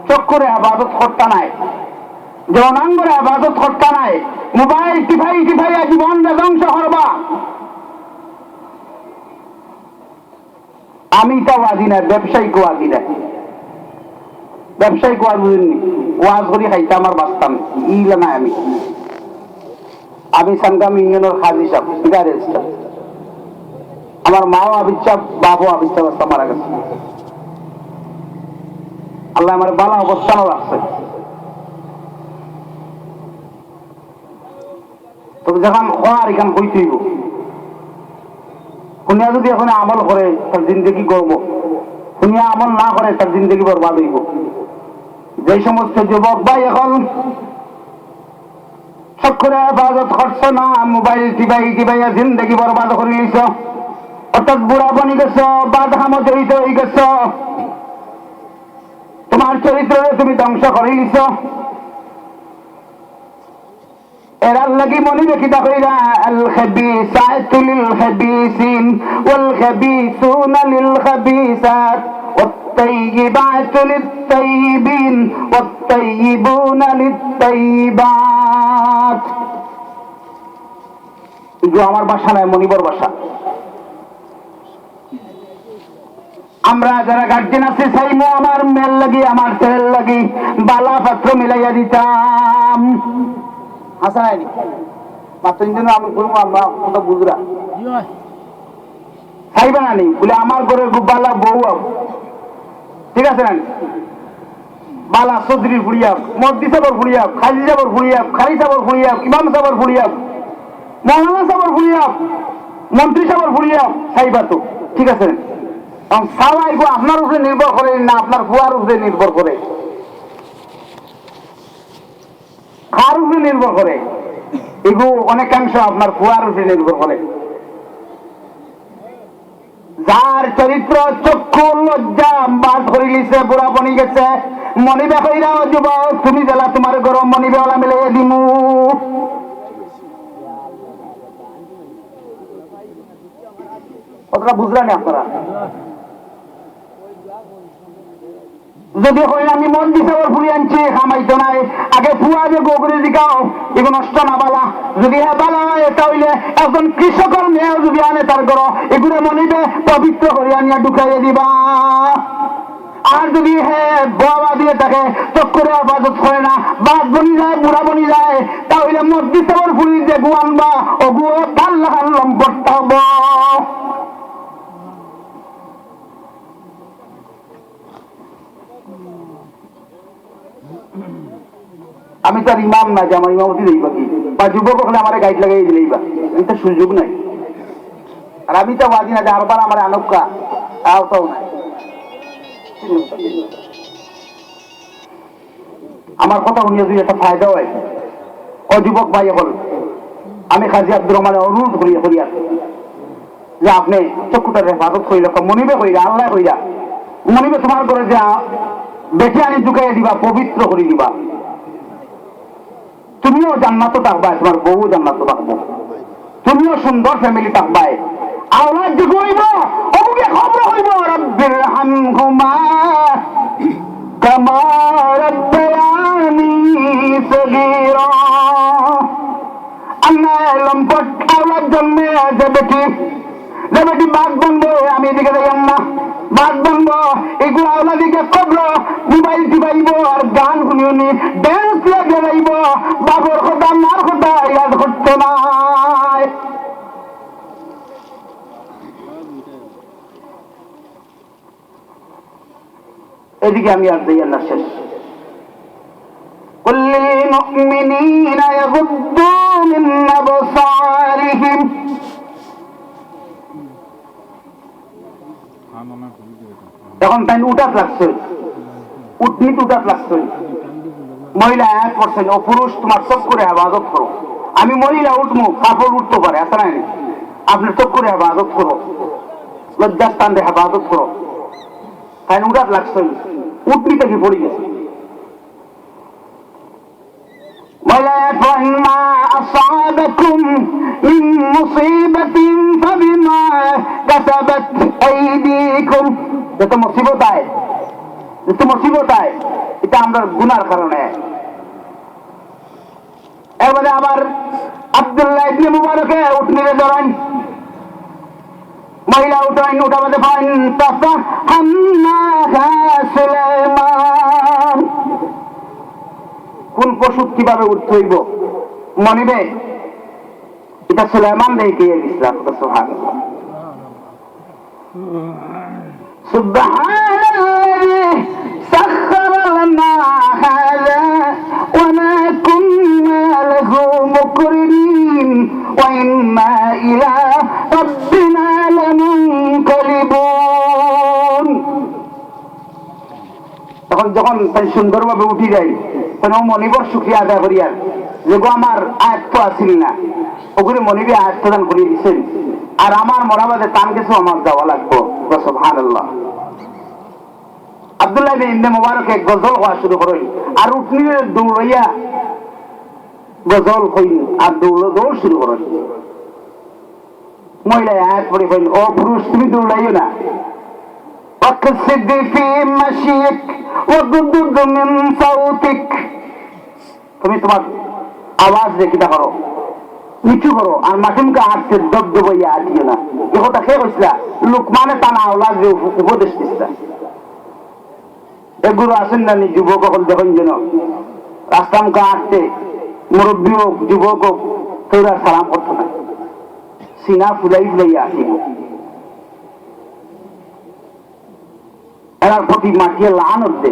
চক্ষুরে আবাদত করতে নাই, যৌনাঙ্গরে আবাদত করতে নাই, মোবাইল টিফাই টিফাইয়া জীবনটা ধ্বংস করবা, আমি তা ওয়াজি না, ব্যবসায়িক ওয়াজি না। ব্যবসায়িক ওয়াজ বুঝেননি, ওয়াজ করি খাইতে আমার বাঁচতাম ইলা নাই। আমি সানগাম ইউনিয়নের খাজি সাহেব, আমার মাও আবিচ্ছাপ, বাপও আবিচ্ছাপ আসতে মারা গেছে। আল্লাহ আমার বালা অবস্থানও রাখছে। তবে যখন হওয়ার এখান হইতেইব, শুনিয়া যদি এখন আমল করে তার জিন্দগি করব, শুনিয়া আমল না করে তার জিন্দগি বরবাদ হইব। যে সমস্ত যুবক ভাই এখন চক্ষুরে হেফাজত করছো না, মোবাইল টিপাই টিপাইয়া জিন্দগি বরবাদ করে নিয়েছ, অর্থাৎ বুড়া বনি গেছ, বাদ হামত জড়িত হয়ে গেছ, তোমার চরিত্র তুমি ধ্বংস করে নিছ। এর আল্লাহকে মনে রেখে দেখো, আল খাবিসাতু লিল খাবিসিন ওয়াল খাবিসুনা লিল খাবিসাত ওয়াত والطيبات للطيبين والطيبون للطيبات এগুলো আমার ভাষা নয়, মনিবর ভাষা। আমরা যারা গার্জেন আছি চাইমো আমার মেল লাগি আমার ছেলের লাগি বালা পাত্র মিলাইয়া দিতাম। হাসা নাই মাত্র আমি বলবো আমরা কথা বুঝরা চাইবে না নি বলে আমার ঘরে বালা বউ ঠিক আছে না বালা চৌধুরীর ফুড়িয়াব, মসজিদ সাবর ফুড়িয়াব, খাজি সাবর ফুড়িয়াব, খালি সাবর ফুড়িয়াব, ইমাম সাবর ফুড়িয়াব, মৌলানা সাবর ফুড়িয়াব, মন্ত্রী সাবর ফুড়িয়াব চাইবা তো ঠিক আছে। সাওয়াই আপনার উপরে নির্ভর করে না আপনার ফুয়ার উপরে নির্ভর করে, কার উপরে নির্ভর করে, এগুলো অনেকাংশ আপনার ফুয়ার উপরে নির্ভর করে। যার চরিত্র চক্ষু লজ্জা বাদ করে লিছে বুড়া বনি গেছে মনিবে কইরা যুবক তুমি জেলা তোমার গরম মনিবে ওলা মিলে দিমু। কথাটা বুঝলেন আপনারা? যদি হয় আমি মন দিছে ওর ফুরি আনছি খামাইতো নাই আগে ফুয়া যে গোবরে দিকাও এগুলো নষ্ট না বালা, যদি হ্যাঁ বালা হয় এটা হইলে একজন কৃষকের মেয়েও যদি আনে তার ঘর এগুলো মনিবে পবিত্র করে আনিয়া ঢুকাইয়ে দিবা। আর যদি হ্যাঁ বাবা দিয়ে থাকে চক্করে আবাদত করে না বাদ বনি যায় বুড়া বনি যায় তাহলে মসজিদ ওর ফুরি যে গু আনবা ও গু তার লাগান লম্পটটা হবো। আমি তার ইমাম না যে আমার ইমামতি দিইবা কি বা যুবক হলে আমার গাইড লাগাই দিলেইবা, এটা সুযোগ নাই। আর আমি তো বাদি না যে আরবার আমার আনক্কা আওতাও নাই। আমার কথা শুনিয়ে যদি একটা ফায়দা হয় ও যুবক ভাই বল আমি কাজী আব্দুর রহমানের অনুরোধ করিয়া যে আপনি চক্ষুটার হেফাজত করিল মনিবে কইরা আল্লাহ কইরা মনিবে তোমার করে যে বেশি আনি ঢুকাইয়া দিবা পবিত্র করে দিবা, তুমিও জান্নাত থাকবা, তোমার বউ জান্নাত থাকবো, তুমিও সুন্দর ফ্যামিলি থাকবাই। আওলাদ যে কইব ওকে খবর হইব রব্বির হামহুমা কামা রাব্বায়ানি সগীরা। আল্লাহ লম্পট আওলাদ জন্মে যে বেটি বাঘ বনবো আমি এদিকে যাইলাম না বাঘ বনবো এগুলো আওলাদিকে করবো মোবাইল টিপাইব আর গান শুনি শুনি ড্যান্স লাগে যাইব বাবর কথা মার কথা ইয়াদ করতে নাই। এদিকে আমি আর যাই আল্লাহ শেষ قل للمؤمنين يغضوا من أبصارهم এখন তাই উঠাত লাগছে উঠনিত উঠাত লাগছে মহিলা 1% ও পুরুষ তোমার চোখ করে হেফাজত করো। আমি মহিলা উঠবো কাপড় উঠতে পারে আসা নাই আপনার চোখ করে হেফাজত করো, লজ্জাস্থান দিয়ে হেফাজত করো। তাই উঠাত লাগছে উঠনি থেকে পড়ে গেছে ولا ما أصابكم من مصيبة فبما كسبت أيديكم। যত মুসিবত আয় এটা আমরা গুনার কারণে। এবারে আবার আব্দুল্লাহ ইবনে মুবারকে উঠনিরে ধরেন মহিলা উঠাইন উঠা বাদে ফাইন তাফা হান্না সুলাইমান। কোন পশু কিভাবে উঠতে হইব মনিবে এটা সুলাইমান দেখে ইসলাম। সুবহানাল্লাহ সুবহানাল্লাযী সাখখারা লানা হাযা ওয়া মা কুন্না লাহু মুকরিনিন ওয়া ইন্না ইলা রাব্বিনা লামুনকালিবুন। তখন যখন তাই সুন্দরভাবে উঠি যায় তখন মনিবর শুকরিয়া আদায় করিয়ার যে গো আমার আয়াত তো আসিল না ওগুলি মনিবে আয়াত প্রদান করিয়ে দিচ্ছেন আর আমার মরাবাদে তান কিছু আমার দেওয়া লাগবো। সুবহানাল্লাহ। আব্দুল্লাহ ইবনে মুবারক এক গজল হওয়া শুরু করেন আর উঠনির দৌড়াইয়া গজল হইন আর দৌড় শুরু করেন। মহিলা আয়াত পড়ে কইন ও পুরুষ তুমি দৌড়াইও না, ও واقصد في مشيك واغضض من صوتك তুমি তোমার আওয়াজ দেখিটা করো, নিচু করো, আর মাঠে মুখে হাঁটছে দবদব হইয়া আসিও না। এ কথা খেয়ে কইসলা লোকমানে টানা আওলাদ উপদেশ দিচ্ছা। এগুলো আসেন না নি যুবক সকল দেখুন যেন রাস্তা মুখে হাঁটছে, মুরব্বী হোক যুবক হোক তোরা সালাম করতো না, সিনা ফুলাই ফুলাইয়া আসিও। এরার প্রতি মাটিয়ে লান হচ্ছে,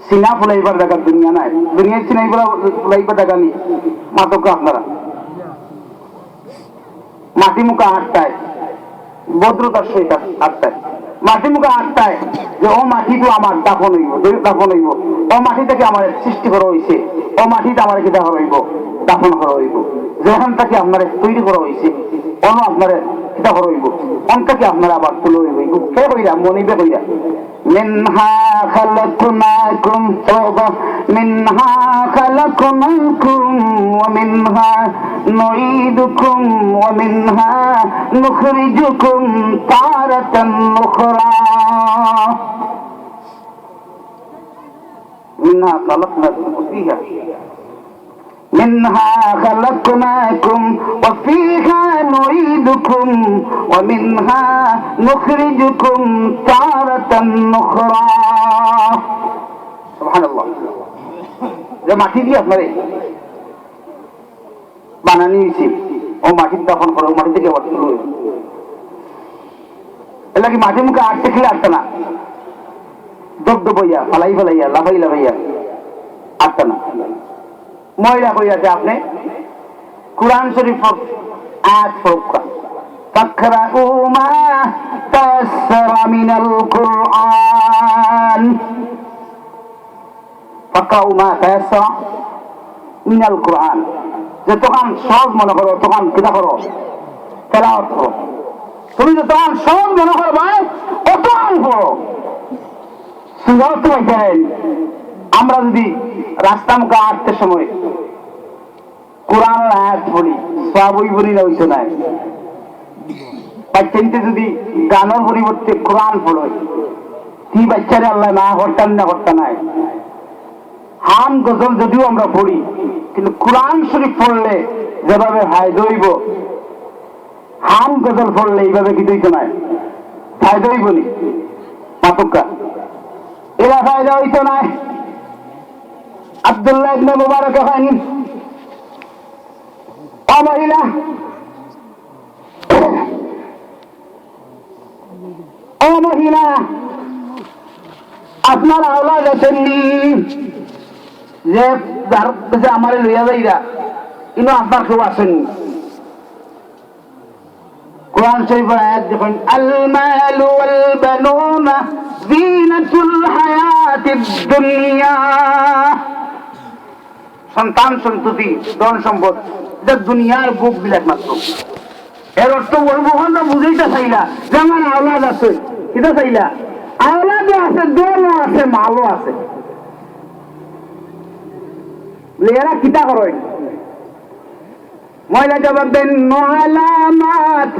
সিনা ফুলাইবার দেখা দুনিয়া নাই, দুনিয়ার সিনাই ফুলাইবার দেখা নেই। মাতক আপনারা মাটি মুখা হাঁটতায় ভদ্রতার সহিত হাঁটতায়, মাটি মুখা হাঁটতায় যে ও মাটি তো আমার দাফন হইব, দাফন হইব, ও মাটি থেকে আমার সৃষ্টি করা হয়েছে, ও মাটিতে আমার কিতা করা হইব, দাফন করা হইব। যেখান থেকে আপনার তৈরি করা হয়েছে অন্য আপনার কিতা করা হইব, অনটাকে আপনারা আবার তুলে হইব। কে কইরা মনিবে কইরা মিনহা খালাকনাকুম মিনহা খালাকনাকুম ওয়া মিনহা নুঈদুকুম ওয়া মিনহা নুখরিজুকুম তারাতান উখরা মিনহা খালাকনাকুম ফিহা منها خلقناكم وفيها نعيدكم ومنها نخرجكم تارة أخرى سبحان الله যে মাটি দিয়ে আপনারে বানানি হয়েছে ও মাটির দফন করে, ও মাটি থেকে আবার তুলে এলা কি মাটির মুখে আটতে খেলে আটতে না, দবদব হইয়া ফালাই ফালাইয়া লাফাই লাফাইয়া আটতে না। মহিলা কইয়াছে আপনি কুরআন শরীফ আয়াত পড়া ফাকরাউ মা তায়াসসারা মিনাল কুরআন, ফাকরাউ মা তায়াসসারা মিনাল কুরআন, যে তখন সহজ মনে করো তখন কিতা করো তেলাওয়াত করো। তুমি যে তখন সহজ মনে করো ভাই অতখন পড়ো। সুযোগ তো পাইতেন আমরা যদি রাস্তা মুখে হাঁটতে সময় কোরআন আয়াত পড়ি সবই বলি না হইতো নাই, বাচ্চাইতে যদি গানের পরিবর্তে কোরআন পড়ো কি বাচ্চারে আল্লাহ না করতেন না করতে নাই। হাম গজল যদিও আমরা পড়ি কিন্তু কোরআন শরীফ পড়লে যেভাবে ফায়দা হইব, হাম গজল পড়লে এইভাবে কি হইতো নাই, ফায়দা হইব নি মাতকা এরা ফায়দা হইতো নাই। আব্দুল্লাহ ইবনে মুবারক হন ও মহিলা, ও মহিলা আপনার আওলাদ আছেননি যে যার কাছে আমার লইয়া যাইরা ইনো আপনার কেউ আসেননি। কোরআন শরীফের আয়াত দেখুন আল মাল ওয়াল বানুনা জিনাতুল হায়াতিদ দুনিয়া, সন্তান সন্ততি ধন সম্পদ এটা দুনিয়ার বুক বিলাক মাত্র। এর অর্থ বলবো বুঝাইতে চাইলা যে আমার আওলাদ আছে, এটা চাইলা আওলাদও আছে, দলও আছে, মালও আছে, এরা কিতা করেন। মহিলা জবাব দেন আলামাত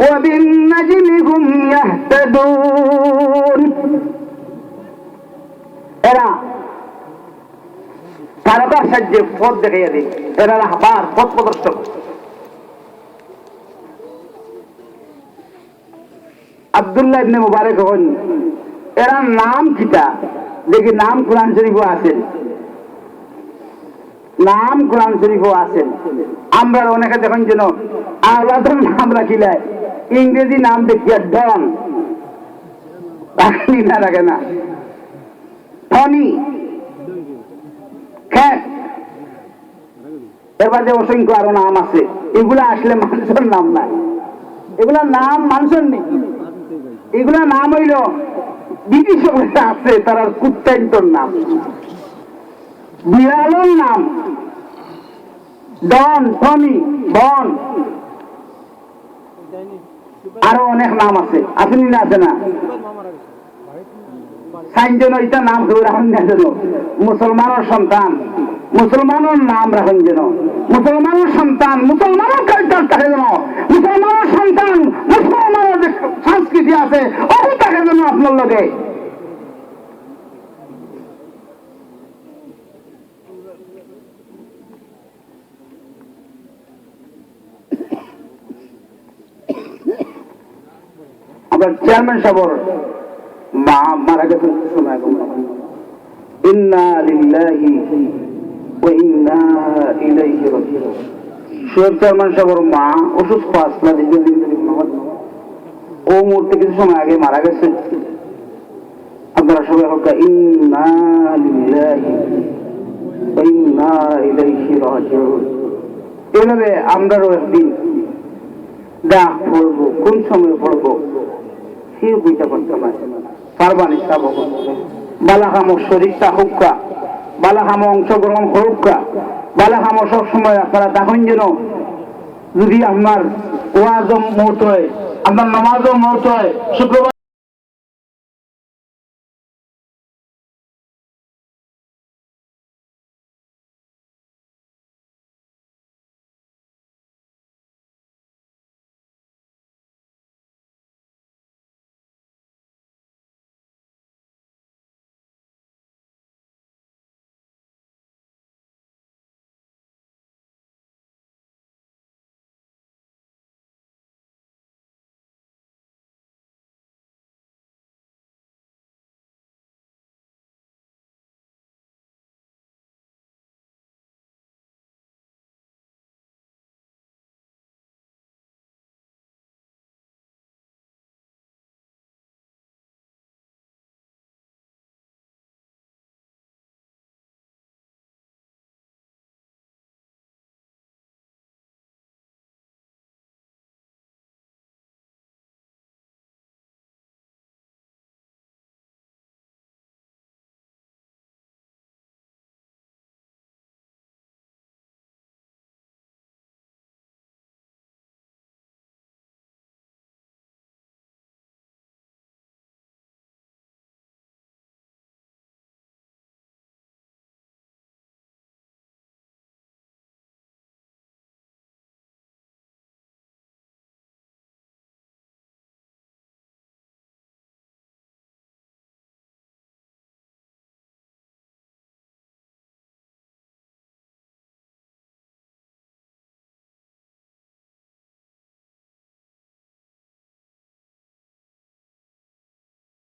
ওয়া বিন-নাজমি হুম ইয়াহতাদুন, এরা তারকার সাহায্যে পথ দেখাইয়া দিই, এরা রাহবার পথ প্রদর্শক। আব্দুল্লাহ ইবনে মুবারক হন এরা নাম কিতা দেখি, নাম কোরআন শরীফও আছেন, নাম কোরআন শরীফও আছেন। আমরা অনেকে দেখুন যেন আওলাদের নাম রাখিলায় ইংরেজি নাম দেখিয়া ডন রাখি না, রাখে না টনি খ্যাট, এবার যে অসংখ্য আরো নাম আছে, এগুলা আসলে মানুষের নাম নাই, এগুলা নাম মানুষের নেই, এগুলা নাম হইল ব্রিটিশ আছে তারা কুত্তাইন্তর নাম, বিড়ালের নাম ডন, টনি, বন, আরো অনেক নাম আছে, আপনি না আছে না সাইনজন এটা নাম ধরে রাখেন না যেন মুসলমানের সন্তান, মুসলমানের নাম রাখেন যেন মুসলমানের সন্তান, মুসলমানের কালচার থাকে যেন মুসলমানের সন্তান, মুসলমানের যে সংস্কৃতি আছে ওই থাকে যেন যেন আপনার লগে আবার চেয়ারম্যান সাহেবের মা মারা গেছেন শোনা এখন ইন্না লিল্লাহি ওয়া ইন্না ইলাইহি রাজিউন শোয়েব চেয়ারম্যান সাহেবের মা অসুস্থ আসলা দীর্ঘদিন ও মুহূর্তে কিছু সময় আগে মারা গেছে আপনারা সবাই হোক ইন্না লিল্লাহি ওয়া ইন্না ইলাইহি রাজিউন এভাবে আমরাও একদিন ডাক পড়বো কোন সময় পড়বো সে বুঝতে পারতাম না পারবানি সাব বালাহামো শরীরটা হোক্কা বালাহামো অংশগ্রহণ হোক্কা বালাহামো সবসময় আপনারা দেখেন যেন যদি আপনার ওয়াজম মত হয় আপনার নামাজও মত হয় শুক্রবার